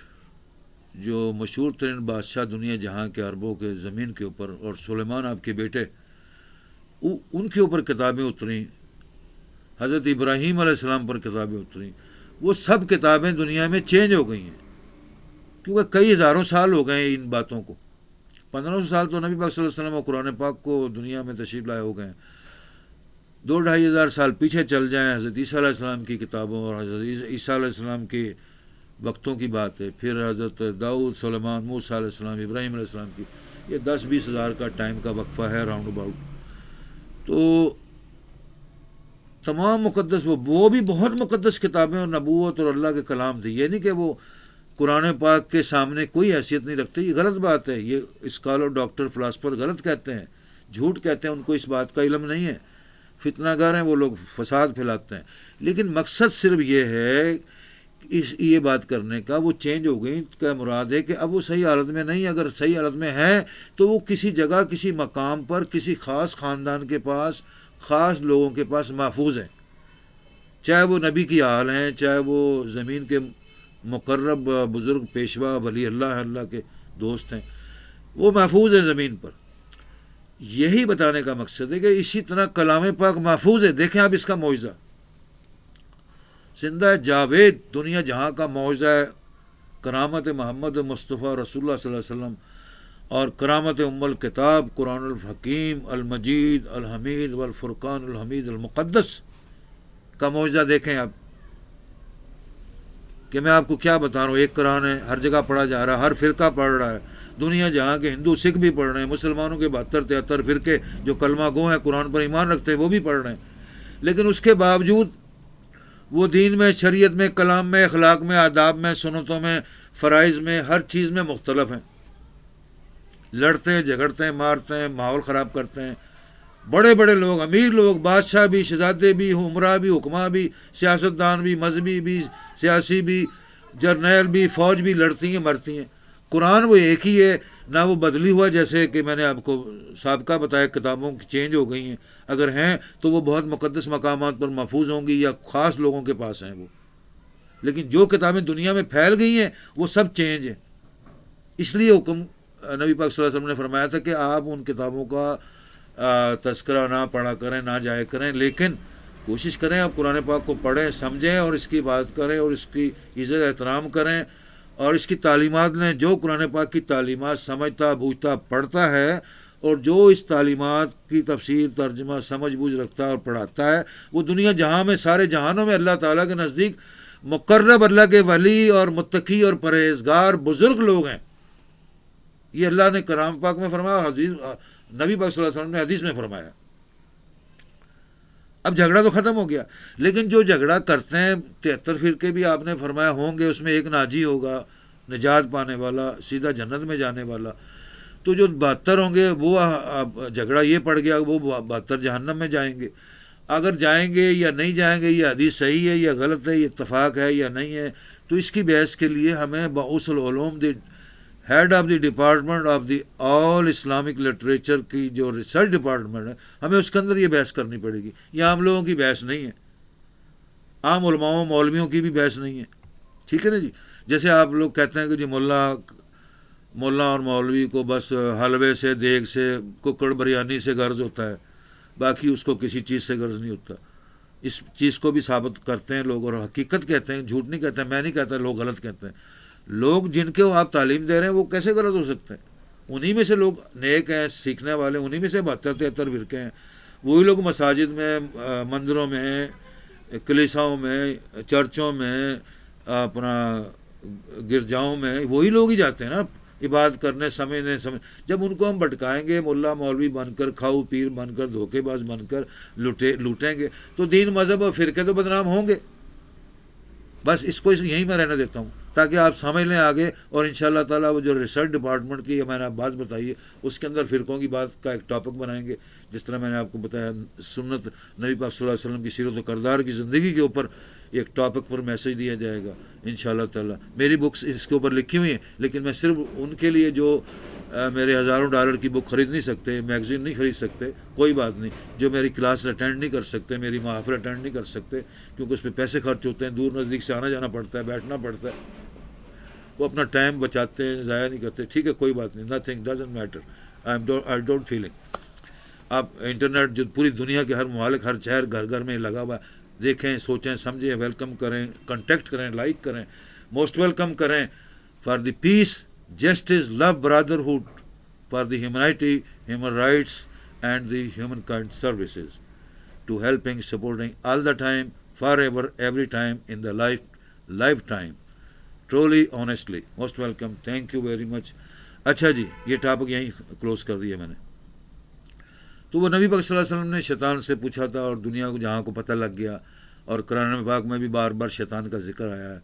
جو مشہور ترین بادشاہ دنیا جہاں کے عربوں کے زمین کے اوپر، اور سلیمان آپ کے بیٹے، ان کے اوپر کتابیں اتریں. حضرت ابراہیم علیہ السلام پر کتابیں اتریں. وہ سب کتابیں دنیا میں چینج ہو گئی ہیں، کیونکہ کئی ہزاروں سال ہو گئے ہیں ان باتوں کو. 1500 سال تو نبی پاک صلی اللہ علیہ وسلم اور قرآن پاک کو دنیا میں تشریف لائے ہو گئے ہیں. 2-2.5 ہزار سال پیچھے چل جائیں، حضرت عیسیٰ علیہ السلام کی کتابوں اور حضرت عیسیٰ علیہ السلام کے وقتوں کی بات ہے. پھر حضرت داؤد، سلیمان، موسیٰ علیہ السلام، ابراہیم علیہ السلام کی، یہ 10-20 ہزار کا ٹائم کا وقفہ ہے راؤنڈ اباؤٹ. تو تمام مقدس وہ بھی بہت مقدس کتابیں اور نبوت اور اللہ کے کلام تھے. یہ نہیں کہ وہ قرآن پاک کے سامنے کوئی حیثیت نہیں رکھتے. یہ غلط بات ہے. یہ اسکالر ڈاکٹر فلاسفر غلط کہتے ہیں, جھوٹ کہتے ہیں, ان کو اس بات کا علم نہیں ہے, فتنہ گر ہیں وہ لوگ, فساد پھیلاتے ہیں. لیکن مقصد صرف یہ ہے یہ بات کرنے کا, وہ چینج ہو گئی کا مراد ہے کہ اب وہ صحیح حالت میں نہیں. اگر صحیح حالت میں ہے تو وہ کسی جگہ کسی مقام پر کسی خاص خاندان کے پاس خاص لوگوں کے پاس محفوظ ہیں, چاہے وہ نبی کی آل ہیں, چاہے وہ زمین کے مقرب بزرگ پیشوا ولی اللہ کے دوست ہیں, وہ محفوظ ہیں زمین پر. یہی بتانے کا مقصد ہے کہ اسی طرح کلام پاک محفوظ ہے. دیکھیں آپ اس کا معجزہ, زندہ جاوید دنیا جہاں کا معجزہ ہے, کرامت محمد مصطفیٰ رسول اللہ صلی اللہ علیہ وسلم, اور کرامت ام الکتاب قرآن الحکیم المجید الحمید والفرقان الحمید المقدس کا معجزہ دیکھیں آپ, کہ میں آپ کو کیا بتا رہا ہوں. ایک قرآن ہے, ہر جگہ پڑھا جا رہا ہے, ہر فرقہ پڑھ رہا ہے, دنیا جہاں کے ہندو سکھ بھی پڑھ رہے ہیں, مسلمانوں کے 72-73 فرقے جو کلمہ گو ہیں, قرآن پر ایمان رکھتے ہیں, وہ بھی پڑھ رہے ہیں. لیکن اس کے باوجود وہ دین میں, شریعت میں, کلام میں, اخلاق میں, آداب میں, سنتوں میں, فرائض میں, ہر چیز میں مختلف ہیں. لڑتے ہیں, جھگڑتے ہیں, مارتے ہیں, ماحول خراب کرتے ہیں. بڑے بڑے لوگ, امیر لوگ, بادشاہ بھی, شہزادے بھی, عمرہ بھی, حکماں بھی, سیاستدان بھی, مذہبی بھی, سیاسی بھی, جرنیل بھی, فوج بھی لڑتی ہیں, مرتی ہیں. قرآن وہ ایک ہی ہے, نہ وہ بدلی ہوا, جیسے کہ میں نے آپ کو سابقہ بتایا کتابوں کی چینج ہو گئی ہیں. اگر ہیں تو وہ بہت مقدس مقامات پر محفوظ ہوں گی یا خاص لوگوں کے پاس ہیں وہ. لیکن جو کتابیں دنیا میں پھیل گئی ہیں وہ سب چینج ہیں. اس لیے حکم نبی پاک صلی اللہ علیہ وسلم نے فرمایا تھا کہ آپ ان کتابوں کا تذکرہ نہ پڑھا کریں, نہ جایا کریں, لیکن کوشش کریں آپ قرآن پاک کو پڑھیں, سمجھیں اور اس کی بات کریں اور اس کی عزت احترام کریں اور اس کی تعلیمات لیں. جو قرآن پاک کی تعلیمات سمجھتا, بوجھتا, پڑھتا ہے اور جو اس تعلیمات کی تفسیر, ترجمہ, سمجھ بوجھ رکھتا ہے اور پڑھاتا ہے, وہ دنیا جہاں میں, سارے جہانوں میں اللہ تعالیٰ کے نزدیک مقرب اللہ کے ولی اور متقی اور پرہیزگار بزرگ لوگ ہیں. یہ اللہ نے کلام پاک میں فرمایا, حدیث نبی پاک صلی اللہ علیہ وسلم نے حدیث میں فرمایا. اب جھگڑا تو ختم ہو گیا, لیکن جو جھگڑا کرتے ہیں 73 فرقے بھی آپ نے فرمایا ہوں گے, اس میں ایک ناجی ہوگا, نجات پانے والا, سیدھا جنت میں جانے والا. تو جو 72 ہوں گے وہ جھگڑا یہ پڑ گیا, وہ 72 جہنم میں جائیں گے. اگر جائیں گے یا نہیں جائیں گے, یہ حدیث صحیح ہے یا غلط ہے, یہ اتفاق ہے یا نہیں ہے, تو اس کی بحث کے لیے ہمیں باعث العلوم head of the department of the all Islamic literature کی جو ریسرچ ڈپارٹمنٹ ہے, ہمیں اس کے اندر یہ بحث کرنی پڑے گی. یہ عام لوگوں کی بحث نہیں ہے, عام علماؤں مولویوں کی بھی بحث نہیں ہے. ٹھیک ہے نا جی. جیسے آپ لوگ کہتے ہیں کہ جی ملا اور مولوی کو بس حلوے سے, دیگ سے, ککڑ بریانی سے غرض ہوتا ہے, باقی اس کو کسی چیز سے غرض نہیں ہوتا. اس چیز کو بھی ثابت کرتے ہیں لوگ, اور حقیقت کہتے ہیں, جھوٹ نہیں کہتے ہیں. میں نہیں کہتا لوگ غلط کہتے ہیں. لوگ جن کے آپ تعلیم دے رہے ہیں وہ کیسے غلط ہو سکتے ہیں؟ انہی میں سے لوگ نیک ہیں, سیکھنے والے, انہی میں سے 72-73 فرقے ہیں. وہی لوگ مساجد میں, مندروں میں, کلیساؤں میں, چرچوں میں, اپنا گرجاؤں میں, وہی لوگ ہی جاتے ہیں نا عبادت کرنے, سمجھنے. جب ان کو ہم بھٹکائیں گے, ملا مولوی بن کر, کھاؤ پیر بن کر, دھوکے باز بن کر لوٹیں گے, تو دین, مذہب اور فرقے تو بدنام ہوں گے. بس اس کو یہیں میں رہنے دیتا ہوں تاکہ آپ سمجھ لیں آگے. اور انشاءاللہ تعالیٰ وہ جو ریسرچ ڈپارٹمنٹ کی میں نے آپ بات بتائی ہے, اس کے اندر فرقوں کی بات کا ایک ٹاپک بنائیں گے. جس طرح میں نے آپ کو بتایا سنت نبی پاک صلی اللہ علیہ وسلم کی سیرت و کردار کی زندگی کے اوپر ایک ٹاپک پر میسج دیا جائے گا انشاءاللہ تعالیٰ. میری بکس اس کے اوپر لکھی ہوئی ہیں, لیکن میں صرف ان کے لیے جو میرے $1000 کی بک خرید نہیں سکتے, میگزین نہیں خرید سکتے, کوئی بات نہیں, جو میری کلاس اٹینڈ نہیں کر سکتے, میری محافل اٹینڈ نہیں کر سکتے, کیونکہ اس پہ پیسے خرچ ہوتے ہیں, دور نزدیک سے آنا جانا پڑتا ہے, بیٹھنا پڑتا ہے, وہ اپنا ٹائم بچاتے ہیں, ضائع نہیں کرتے. ٹھیک ہے, کوئی بات نہیں, nothing doesn't matter, I don't feeling. آپ انٹرنیٹ جو پوری دنیا کے ہر ممالک, ہر شہر, گھر گھر میں لگا ہوا ہے, دیکھیں, سوچیں, سمجھیں, ویلکم کریں, کنٹیکٹ کریں, لائک کریں, موسٹ ویلکم کریں. For the peace, justice, love, brotherhood, for the humanity, human rights and the humankind services, to helping, supporting all the time, forever, every time, in the lifetime. Truly, honestly, most welcome. Thank you very much. اچھا جی, یہ topic یہیں close کر دیا میں نے. تو وہ نبی پاک صلی اللہ علیہ وسلم نے شیطان سے پوچھا تھا، اور دنیا کو جہاں کو پتہ لگ گیا، اور قرآن پاک میں بھی بار بار شیطان کا ذکر آیا ہے،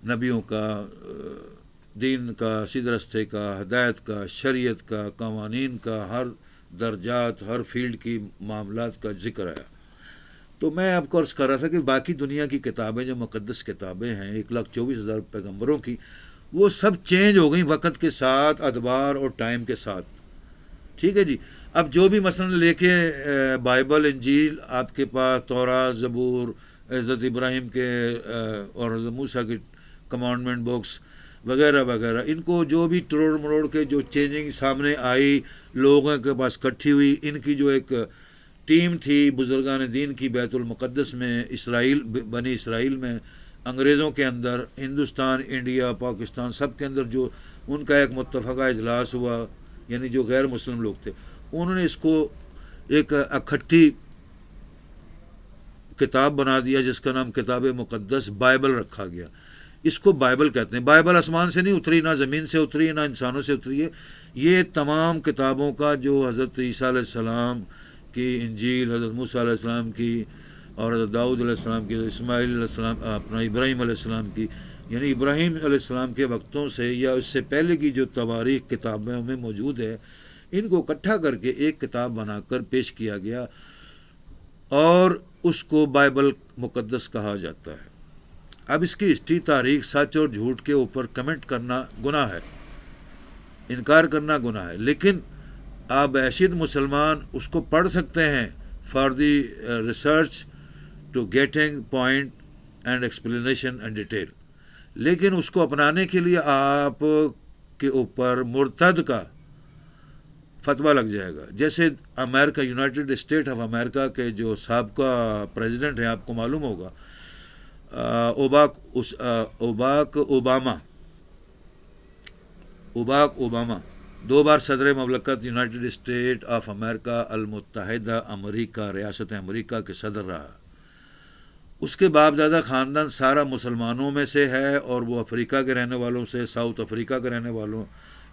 نبیوں کا، دین کا، سیدھے راستے کا، ہدایت کا، شریعت کا، قوانین کا، ہر درجات، ہر فیلڈ کی معاملات کا ذکر آیا۔ تو میں آپ کو عرض کر رہا تھا کہ باقی دنیا کی کتابیں جو مقدس کتابیں ہیں 1,24,000 پیغمبروں کی، وہ سب چینج ہو گئیں وقت کے ساتھ، ادوار اور ٹائم کے ساتھ، ٹھیک ہے جی۔ اب جو بھی مثلا لے کے بائبل، انجیل آپ کے پاس، تورات، زبور، حضرت ابراہیم کے اور حضرت موسیٰ کے کمانڈمنٹ بکس وغیرہ وغیرہ، ان کو جو بھی تروڑ مروڑ کے جو چینجنگ سامنے آئی، لوگوں کے پاس اکٹھی ہوئی، ان کی جو ایک ٹیم تھی بزرگان دین کی بیت المقدس میں، اسرائیل، بنی اسرائیل میں، انگریزوں کے اندر، ہندوستان، انڈیا، پاکستان، سب کے اندر جو ان کا ایک متفقہ اجلاس ہوا، یعنی جو غیر مسلم لوگ تھے، انہوں نے اس کو ایک اکٹھی کتاب بنا دیا جس کا نام کتاب مقدس بائبل رکھا گیا۔ اس کو بائبل کہتے ہیں۔ بائبل آسمان سے نہیں اتری، نہ زمین سے اتری، نہ انسانوں سے اتری ہے، یہ تمام کتابوں کا جو حضرت عیسیٰ علیہ السلام کی انجیل، حضرت موسیٰ علیہ السلام کی، اور حضرت داؤد علیہ السلام کی، اسماعیل علیہ السلام، اپنا ابراہیم علیہ السلام کی، یعنی ابراہیم علیہ السلام کے وقتوں سے یا اس سے پہلے کی جو تواریخ کتابوں میں موجود ہے، ان کو اکٹھا کر کے ایک کتاب بنا کر پیش کیا گیا، اور اس کو بائبل مقدس کہا جاتا ہے۔ اب اس کی ہسٹری، تاریخ، سچ اور جھوٹ کے اوپر کمنٹ کرنا گناہ ہے، انکار کرنا گناہ ہے، لیکن آپ بحیثیت مسلمان اس کو پڑھ سکتے ہیں for the research to getting point and explanation and detail, لیکن اس کو اپنانے کے لیے آپ کے اوپر مرتد کا فتویٰ لگ جائے گا۔ جیسے امریکہ، یونائٹڈ اسٹیٹ آف امریکہ کے جو سابقہ پریزیڈنٹ ہیں، آپ کو معلوم ہوگا، اوباک اوباما 2 بار صدر مملکت یونائٹڈ اسٹیٹ آف امریکہ المتحدہ امریکہ، ریاست امریکہ کے صدر رہا۔ اس کے باپ دادا خاندان سارا مسلمانوں میں سے ہے، اور وہ افریقہ کے رہنے والوں سے، ساؤتھ افریقہ کے رہنے والوں،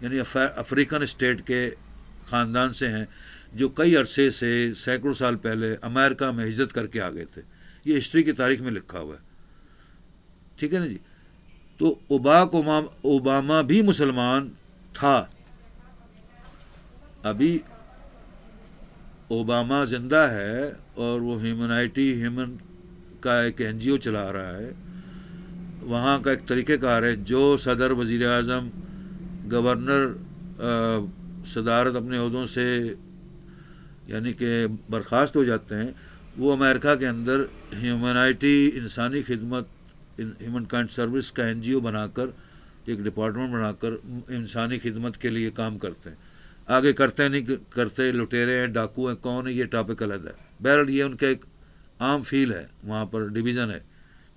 یعنی افریقن اسٹیٹ کے خاندان سے ہیں، جو کئی عرصے سے، سینکڑوں سال پہلے امریکہ میں ہجرت کر کے آ گئے تھے۔ یہ ہسٹری کی تاریخ میں لکھا ہوا ہے، ٹھیک ہے نا جی۔ تو اوباک اوباما بھی مسلمان تھا۔ ابھی اوباما زندہ ہے، اور وہ ہیومن کا ایک NGO چلا رہا ہے۔ وہاں کا ایک طریقہ کار ہے، جو صدر، وزیر اعظم، گورنر صدارت اپنے عہدوں سے یعنی کہ برخاست ہو جاتے ہیں، وہ امریکہ کے اندر ہیومنائٹی، انسانی خدمت، ہیومن کائنڈ سروس کا NGO بنا کر، ایک ڈپارٹمنٹ بنا کر انسانی خدمت کے لیے کام کرتے ہیں۔ آگے کرتے نہیں کرتے، لٹیرے ہیں، ڈاکو ہیں، کون ہے، یہ ٹاپک الگ ہے۔ بہرحال یہ ان کا ایک عام فیل ہے، وہاں پر ڈویژن ہے۔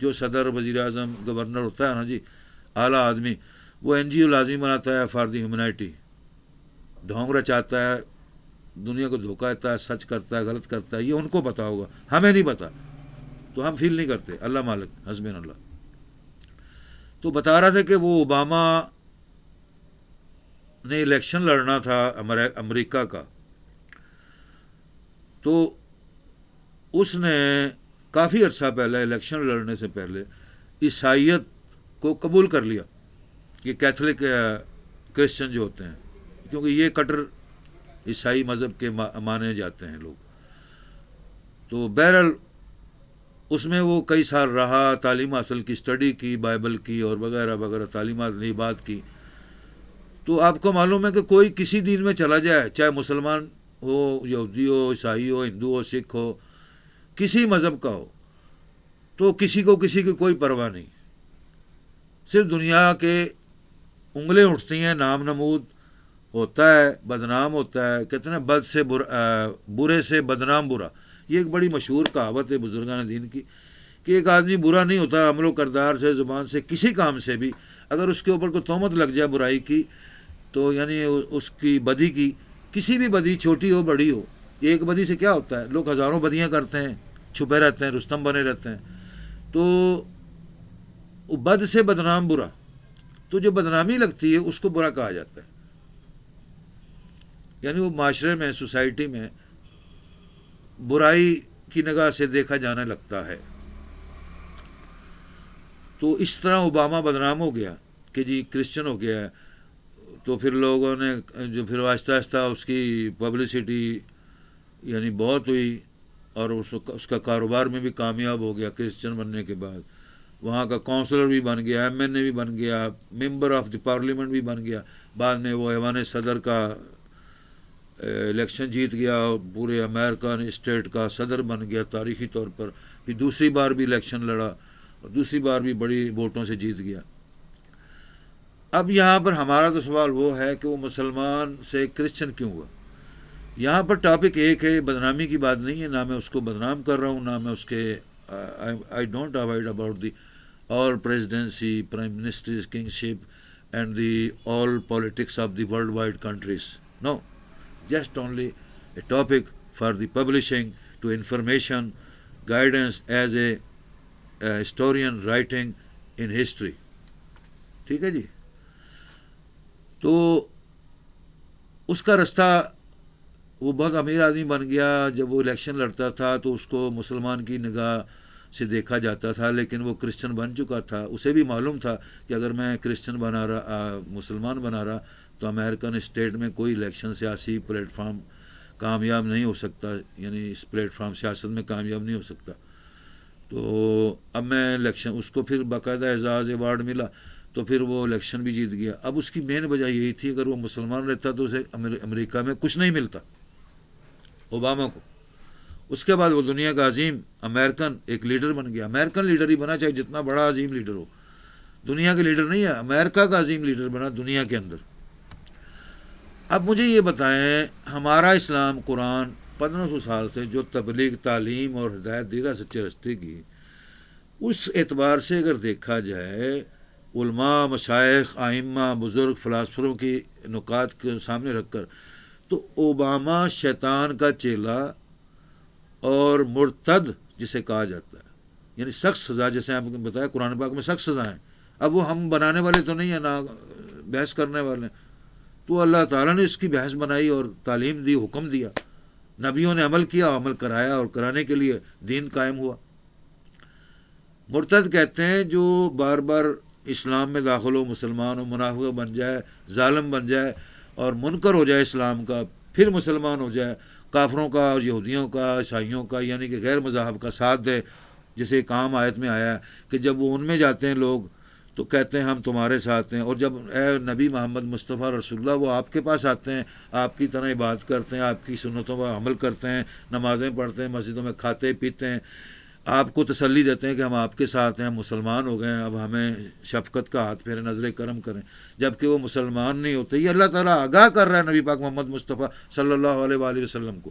جو صدر، وزیر اعظم، گورنر ہوتا ہے نا جی، اعلیٰ آدمی، وہ NGO لازمی بناتا ہے فار دی ہیومنائٹی، ڈھونگ رچاتا ہے، دنیا کو دھوکہ دیتا ہے، سچ کرتا ہے، غلط کرتا ہے، یہ ان کو پتا ہوگا، ہمیں نہیں پتا، تو ہم فیل نہیں کرتے۔ اللہ مالک، حسبنا اللہ۔ تو بتا رہا تھا کہ وہ اوباما نے الیکشن لڑنا تھا امریکہ کا، تو اس نے کافی عرصہ پہلے، الیکشن لڑنے سے پہلے، عیسائیت کو قبول کر لیا، یہ کیتھولک کرسچن جو ہوتے ہیں، کیونکہ یہ کٹر عیسائی مذہب کے مانے جاتے ہیں لوگ۔ تو بہرحال اس میں وہ کئی سال رہا، تعلیم حاصل کی، اسٹڈی کی، بائبل کی اور وغیرہ وغیرہ تعلیمات بات کی۔ تو آپ کو معلوم ہے کہ کوئی کسی دین میں چلا جائے، چاہے مسلمان ہو، یہودی ہو، عیسائی ہو، ہندو ہو، سکھ ہو، کسی مذہب کا ہو، تو کسی کی کوئی پرواہ نہیں، صرف دنیا کے انگلیں اٹھتی ہیں، نام نمود ہوتا ہے، بدنام ہوتا ہے۔ کہتے ہیں بد سے برے سے بدنام برا، یہ ایک بڑی مشہور کہاوت ہے بزرگان دین کی، کہ ایک آدمی برا نہیں ہوتا عمل و کردار سے، زبان سے، کسی کام سے بھی، اگر اس کے اوپر کوئی تہمت لگ جائے برائی کی، تو یعنی اس کی بدی کی، کسی بھی بدی، چھوٹی ہو بڑی ہو، ایک بدی سے کیا ہوتا ہے، لوگ ہزاروں بدیاں کرتے ہیں، چھپے رہتے ہیں، رستم بنے رہتے ہیں۔ تو بد سے بدنام برا، تو جو بدنامی لگتی ہے اس کو برا کہا جاتا ہے، یعنی وہ معاشرے میں، سوسائٹی میں برائی کی نگاہ سے دیکھا جانے لگتا ہے۔ تو اس طرح اوباما بدنام ہو گیا کہ جی کرسچن ہو گیا ہے، تو پھر لوگوں نے جو پھر آہستہ آہستہ اس کی پبلسٹی یعنی بہت ہوئی، اور اس کا کاروبار میں بھی کامیاب ہو گیا کرسچن بننے کے بعد، وہاں کا کونسلر بھی بن گیا، ایم این اے بھی بن گیا، ممبر آف دی پارلیمنٹ بھی بن گیا، بعد میں وہ ایوان صدر کا الیکشن جیت گیا اور پورے امریکن اسٹیٹ کا صدر بن گیا تاریخی طور پر، پھر دوسری بار بھی الیکشن لڑا اور دوسری بار بھی بڑی ووٹوں سے جیت گیا۔ اب یہاں پر ہمارا تو سوال وہ ہے کہ وہ مسلمان سے کرسچن کیوں ہوا؟ یہاں پر ٹاپک ایک ہے، بدنامی کی بات نہیں ہے، نہ میں اس کو بدنام کر رہا ہوں، نہ میں اس کے I don't avoid about the all presidency, prime minister, kingship and the all politics of the world wide countries, no, just only a topic for the publishing to information guidance as a historian writing in history۔ ٹھیک ہے جی، تو اس کا رستہ، وہ بہت امیر آدمی بن گیا، جب وہ الیکشن لڑتا تھا تو اس کو مسلمان کی نگاہ سے دیکھا جاتا تھا، لیکن وہ کرسچن بن چکا تھا، اسے بھی معلوم تھا کہ اگر میں کرسچن بنا رہا، مسلمان بنا رہا، تو امریکن اسٹیٹ میں کوئی الیکشن سیاسی پلیٹ فارم کامیاب نہیں ہو سکتا، یعنی اس پلیٹ فارم سیاست میں کامیاب نہیں ہو سکتا۔ تو اب میں الیکشن، اس کو پھر باقاعدہ اعزاز ایوارڈ ملا، تو پھر وہ الیکشن بھی جیت گیا۔ اب اس کی مین وجہ یہی تھی، اگر وہ مسلمان رہتا تو اسے امریکہ میں کچھ نہیں ملتا اوباما کو۔ اس کے بعد وہ دنیا کا عظیم امریکن ایک لیڈر بن گیا، امریکن لیڈر ہی بنا، چاہے جتنا بڑا عظیم لیڈر ہو، دنیا کے لیڈر نہیں ہے، امریکہ کا عظیم لیڈر بنا دنیا کے اندر۔ اب مجھے یہ بتائیں، ہمارا اسلام قرآن 1500 سال سے جو تبلیغ، تعلیم اور ہدایت دے رہا سچے راستے کی، اس اعتبار سے اگر دیکھا جائے، علماء، مشائخ، ائمہ، بزرگ، فلاسفروں کی نکات کے سامنے رکھ کر، تو اوباما شیطان کا چیلا اور مرتد جسے کہا جاتا ہے، یعنی سخت سزا، جیسے آپ نے بتایا قرآن پاک میں سخت سزا ہیں۔ اب وہ ہم بنانے والے تو نہیں ہیں، نہ بحث کرنے والے، تو اللہ تعالیٰ نے اس کی بحث بنائی اور تعلیم دی، حکم دیا، نبیوں نے عمل کیا، عمل کرایا، اور کرانے کے لیے دین قائم ہوا۔ مرتد کہتے ہیں جو بار بار اسلام میں داخل ہو، مسلمان ہو، منافق بن جائے، ظالم بن جائے اور منکر ہو جائے اسلام کا، پھر مسلمان ہو جائے، کافروں کا اور یہودیوں کا، عیسائیوں کا، یعنی کہ غیر مذاہب کا ساتھ دے، جیسے ایک عام آیت میں آیا ہے کہ جب وہ ان میں جاتے ہیں لوگ تو کہتے ہیں ہم تمہارے ساتھ ہیں، اور جب اے نبی محمد مصطفیٰ رسول اللہ وہ آپ کے پاس آتے ہیں، آپ کی طرح عبادت کرتے ہیں، آپ کی سنتوں پر عمل کرتے ہیں، نمازیں پڑھتے ہیں، مسجدوں میں کھاتے پیتے ہیں، آپ کو تسلی دیتے ہیں کہ ہم آپ کے ساتھ ہیں، مسلمان ہو گئے ہیں، اب ہمیں شفقت کا ہاتھ پھیرے، نظر کرم کریں، جبکہ وہ مسلمان نہیں ہوتے۔ یہ اللہ تعالیٰ آگاہ کر رہا ہے نبی پاک محمد مصطفیٰ صلی اللہ علیہ وآلہ وسلم کو،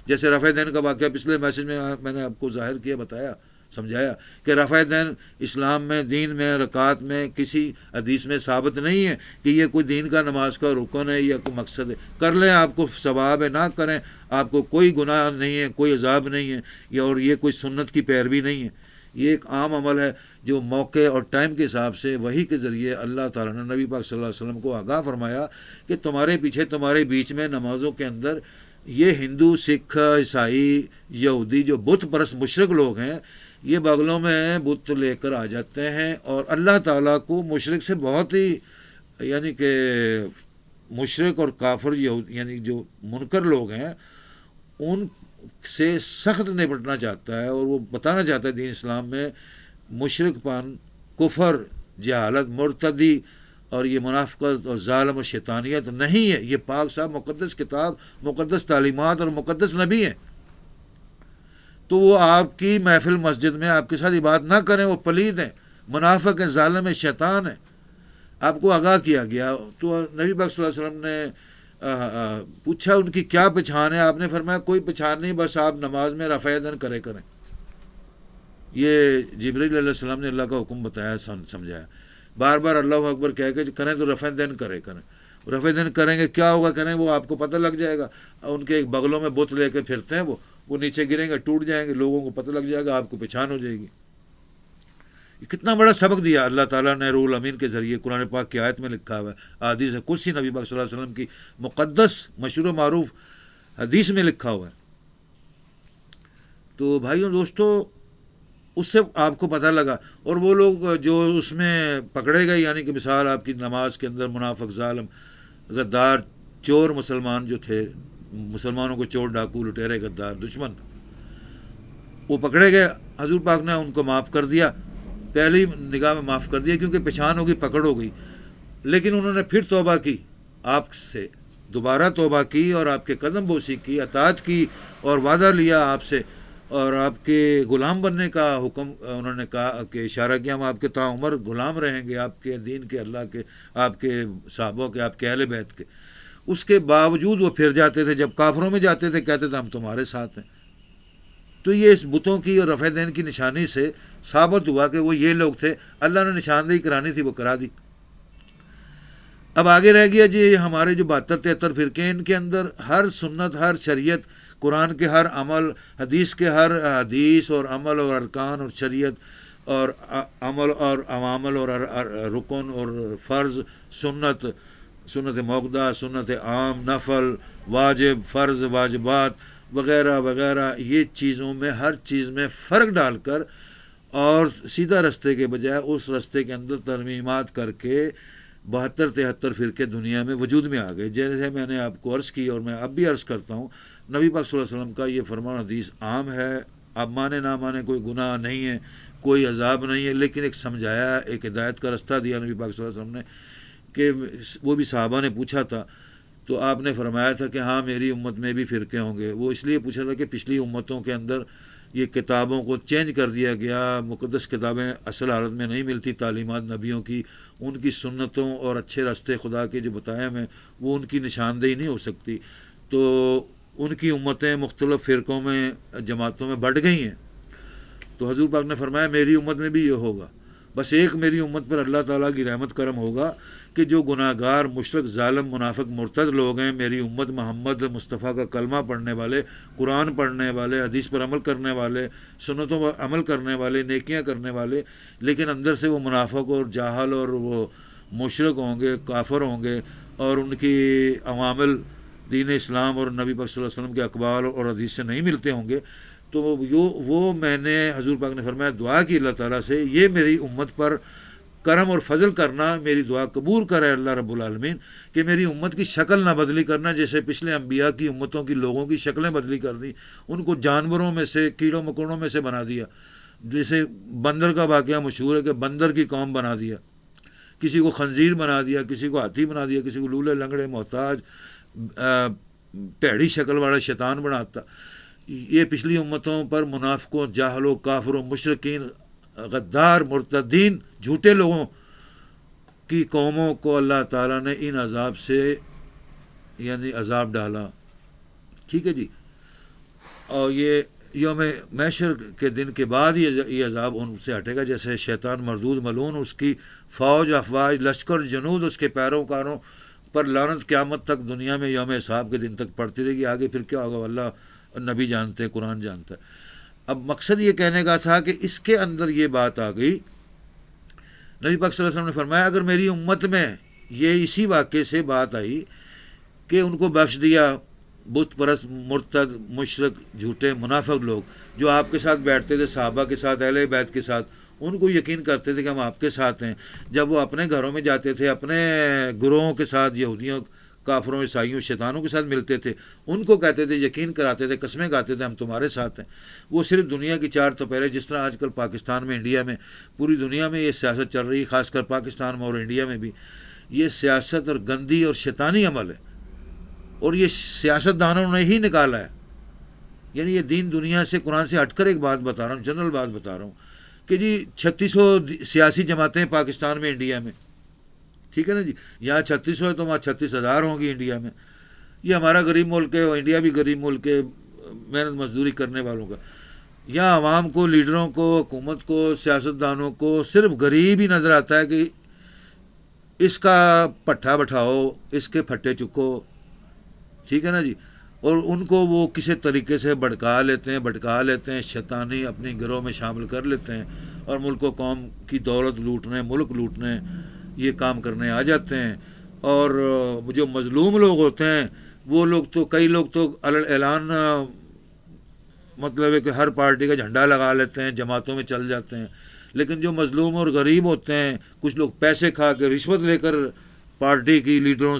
جیسے رفع دین کا واقعہ پچھلے میسج میں نے آپ کو ظاہر کیا، بتایا، سمجھایا کہ رفع دین اسلام میں، دین میں، رکعت میں کسی حدیث میں ثابت نہیں ہے کہ یہ کوئی دین کا، نماز کا رکن ہے یا کوئی مقصد ہے۔ کر لیں آپ کو ثواب ہے، نہ کریں آپ کو کوئی گناہ نہیں ہے، کوئی عذاب نہیں ہے، اور یہ کوئی سنت کی پیروی نہیں ہے، یہ ایک عام عمل ہے جو موقع اور ٹائم کے حساب سے وحی کے ذریعے اللہ تعالیٰ نے نبی پاک صلی اللہ علیہ وسلم کو آگاہ فرمایا کہ تمہارے پیچھے، تمہارے بیچ میں نمازوں کے اندر یہ ہندو، سکھ، عیسائی، یہودی جو بت پرست مشرک لوگ ہیں، یہ بغلوں میں بت لے کر آ جاتے ہیں، اور اللہ تعالیٰ کو مشرک سے بہت ہی، یعنی کہ مشرک اور کافر یعنی جو منکر لوگ ہیں ان سے سخت نپٹنا چاہتا ہے، اور وہ بتانا چاہتا ہے دین اسلام میں مشرک پن، کفر، جہالت، مرتدی اور یہ منافقت اور ظالم و شیطانیت نہیں ہے، یہ پاک صاحب مقدس کتاب، مقدس تعلیمات اور مقدس نبی ہیں۔ تو وہ آپ کی محفل مسجد میں آپ کے ساتھ عبادت نہ کریں، وہ پلید ہیں، منافق ہیں، ظالم ہیں، شیطان ہیں، آپ کو آگاہ کیا گیا۔ تو نبی پاک صلی اللہ علیہ وسلم نے پوچھا ان کی کیا پہچان ہے، آپ نے فرمایا کوئی پہچان نہیں، بس آپ نماز میں رفع دین کریں۔ یہ جبرائیل علیہ السلام نے اللہ کا حکم بتایا، سمجھایا، بار بار اللہ اکبر کہہ کے کریں تو رفع دین کریں، رفع دین کریں گے کیا ہوگا، کریں وہ آپ کو پتہ لگ جائے گا، ان کے بغلوں میں بت لے کے پھرتے ہیں، وہ نیچے گریں گے، ٹوٹ جائیں گے، لوگوں کو پتہ لگ جائے گا، آپ کو پہچان ہو جائے گی۔ یہ کتنا بڑا سبق دیا اللہ تعالیٰ نے روح الامین کے ذریعے، قرآن پاک کی آیت میں لکھا ہوا ہے، حدیث قدسی نبی پاک صلی اللہ علیہ وسلم کی مقدس مشہور و معروف حدیث میں لکھا ہوا ہے تو بھائیوں دوستوں اس سے آپ کو پتہ لگا. اور وہ لوگ جو اس میں پکڑے گئے، یعنی کہ مثال آپ کی نماز کے اندر منافق، ظالم، غدار، چور مسلمان جو تھے، مسلمانوں کو چور، ڈاکو، لٹیرے، غدار، دشمن، وہ پکڑے گئے. حضور پاک نے ان کو معاف کر دیا، پہلی نگاہ میں معاف کر دیا کیونکہ پہچان ہو گئی، پکڑ ہو گئی. لیکن انہوں نے پھر توبہ کی آپ سے، دوبارہ توبہ کی اور آپ کے قدم بوسی کی، اطاعت کی اور وعدہ لیا آپ سے، اور آپ کے غلام بننے کا حکم انہوں نے کہا کہ اشارہ کیا ہم آپ کے تعمر غلام رہیں گے، آپ کے دین کے، اللہ کے، آپ کے صحابوں کے، آپ کے اہل بیت کے. اس کے باوجود وہ پھر جاتے تھے، جب کافروں میں جاتے تھے کہتے تھے ہم تمہارے ساتھ ہیں. تو یہ اس بتوں کی اور رفع دین کی نشانی سے ثابت ہوا کہ وہ یہ لوگ تھے. اللہ نے نشاندہی کرانی تھی، وہ کرا دی. اب آگے رہ گیا جی ہمارے جو 72-73 فرقے، ان کے اندر ہر سنت، ہر شریعت، قرآن کے ہر عمل، حدیث کے ہر حدیث اور عمل اور ارکان اور شریعت اور عمل اور عوامل اور رکن اور فرض، سنت، سنت موقدہ، سنت عام، نفل، واجب، فرض، واجبات وغیرہ وغیرہ، یہ چیزوں میں، ہر چیز میں فرق ڈال کر اور سیدھا رستے کے بجائے اس رستے کے اندر ترمیمات کر کے 72-73 فرقے دنیا میں وجود میں آ گئے. جیسے میں نے آپ کو عرض کی اور میں اب بھی عرض کرتا ہوں، نبی پاک صلی اللہ علیہ وسلم کا یہ فرمان حدیث عام ہے. اب مانے نہ مانے کوئی گناہ نہیں ہے، کوئی عذاب نہیں ہے، لیکن ایک سمجھایا، ایک ہدایت کا رستہ دیا نبی پاک صلی اللہ علیہ وسلم نے. کہ وہ بھی صحابہ نے پوچھا تھا تو آپ نے فرمایا تھا کہ ہاں میری امت میں بھی فرقے ہوں گے. وہ اس لیے پوچھا تھا کہ پچھلی امتوں کے اندر یہ کتابوں کو چینج کر دیا گیا، مقدس کتابیں اصل حالت میں نہیں ملتی، تعلیمات نبیوں کی، ان کی سنتوں اور اچھے راستے خدا کے جو بتائے ہمیں، وہ ان کی نشاندہی نہیں ہو سکتی. تو ان کی امتیں مختلف فرقوں میں، جماعتوں میں بٹ گئی ہیں. تو حضور پاک نے فرمایا میری امت میں بھی یہ ہوگا. بس ایک میری امت پر اللہ تعالیٰ کی رحمت کرم ہوگا کہ جو گناہ گار، مشرک، ظالم، منافق، مرتد لوگ ہیں، میری امت محمد مصطفیٰ کا کلمہ پڑھنے والے، قرآن پڑھنے والے، حدیث پر عمل کرنے والے، سنتوں پر عمل کرنے والے، نیکیاں کرنے والے، لیکن اندر سے وہ منافق اور جاہل اور وہ مشرک ہوں گے، کافر ہوں گے، اور ان کی عوامل دین اسلام اور نبی پاک صلی اللہ علیہ وسلم کے اقوال اور حدیث سے نہیں ملتے ہوں گے. تو وہ میں نے، حضور پاک نے فرمایا، دعا کی اللہ تعالیٰ سے یہ میری امت پر کرم اور فضل کرنا، میری دعا قبول کرے اللہ رب العالمین، کہ میری امت کی شکل نہ بدلی کرنا جیسے پچھلے انبیاء کی امتوں کی لوگوں کی شکلیں بدلی کر دی، ان کو جانوروں میں سے، کیڑوں مکوڑوں میں سے بنا دیا. جیسے بندر کا واقعہ مشہور ہے کہ بندر کی قوم بنا دیا، کسی کو خنزیر بنا دیا، کسی کو ہاتھی بنا دیا، کسی کو لولے لنگڑے محتاج پیڑی شکل والا شیطان بناتا. یہ پچھلی امتوں پر منافقوں، جاہلوں، کافروں، مشرکین، غدار، مرتدین، جھوٹے لوگوں کی قوموں کو اللہ تعالیٰ نے ان عذاب سے یعنی عذاب ڈالا. ٹھیک ہے جی. اور یہ یوم محشر کے دن کے بعد یہ عذاب ان سے ہٹے گا. جیسے شیطان مردود ملعون، اس کی فوج، افواج، لشکر، جنود، اس کے پیروکاروں پر لعنت قیامت تک دنیا میں یوم حساب کے دن تک پڑتی رہے گی. آگے پھر کیا ہوگا اللہ نبی جانتے ہیں، قرآن جانتا ہے. اب مقصد یہ کہنے کا تھا کہ اس کے اندر یہ بات آ گئی. نبی پاک صلی اللہ علیہ وسلم نے فرمایا اگر میری امت میں یہ اسی واقعے سے بات آئی کہ ان کو بخش دیا بت پرست، مرتد، مشرک، جھوٹے، منافق لوگ جو آپ کے ساتھ بیٹھتے تھے، صحابہ کے ساتھ، اہل بیت کے ساتھ، ان کو یقین کرتے تھے کہ ہم آپ کے ساتھ ہیں. جب وہ اپنے گھروں میں جاتے تھے، اپنے گروہوں کے ساتھ، یہودیوں، کافروں، عیسائیوں، شیطانوں کے ساتھ ملتے تھے، ان کو کہتے تھے، یقین کراتے تھے، قسمیں کھاتے تھے ہم تمہارے ساتھ ہیں. وہ صرف دنیا کی چار توپیریں، جس طرح آج کل پاکستان میں، انڈیا میں، پوری دنیا میں یہ سیاست چل رہی ہے، خاص کر پاکستان میں اور انڈیا میں بھی یہ سیاست اور گندی اور شیطانی عمل ہے. اور یہ سیاست دانوں نے ہی نکالا ہے. یعنی یہ دین دنیا سے، قرآن سے ہٹ کر ایک بات بتا رہا ہوں، جنرل بات بتا رہا ہوں کہ جی 3600 سیاسی جماعتیں پاکستان میں، انڈیا میں، ٹھیک ہے نا جی. یہاں 3600 ہے تو وہاں 36,000 ہوں گی انڈیا میں. یہ ہمارا غریب ملک ہے، انڈیا بھی غریب ملک ہے محنت مزدوری کرنے والوں کا. یہاں عوام کو، لیڈروں کو، حکومت کو، سیاستدانوں کو صرف غریب ہی نظر آتا ہے کہ اس کا پٹھا بٹھاؤ، اس کے پھٹے چکو، ٹھیک ہے نا جی. اور ان کو وہ کسی طریقے سے بھٹکا لیتے ہیں، شیطانی اپنی گروہ میں شامل کر لیتے ہیں اور ملک و قوم کی دولت لوٹنے، ملک لوٹنے، یہ کام کرنے آ جاتے ہیں. اور جو مظلوم لوگ ہوتے ہیں وہ لوگ تو، کئی لوگ تو اعلان مطلب ہے کہ ہر پارٹی کا جھنڈا لگا لیتے ہیں، جماعتوں میں چل جاتے ہیں، لیکن جو مظلوم اور غریب ہوتے ہیں، کچھ لوگ پیسے کھا کے رشوت لے کر پارٹی کی لیڈروں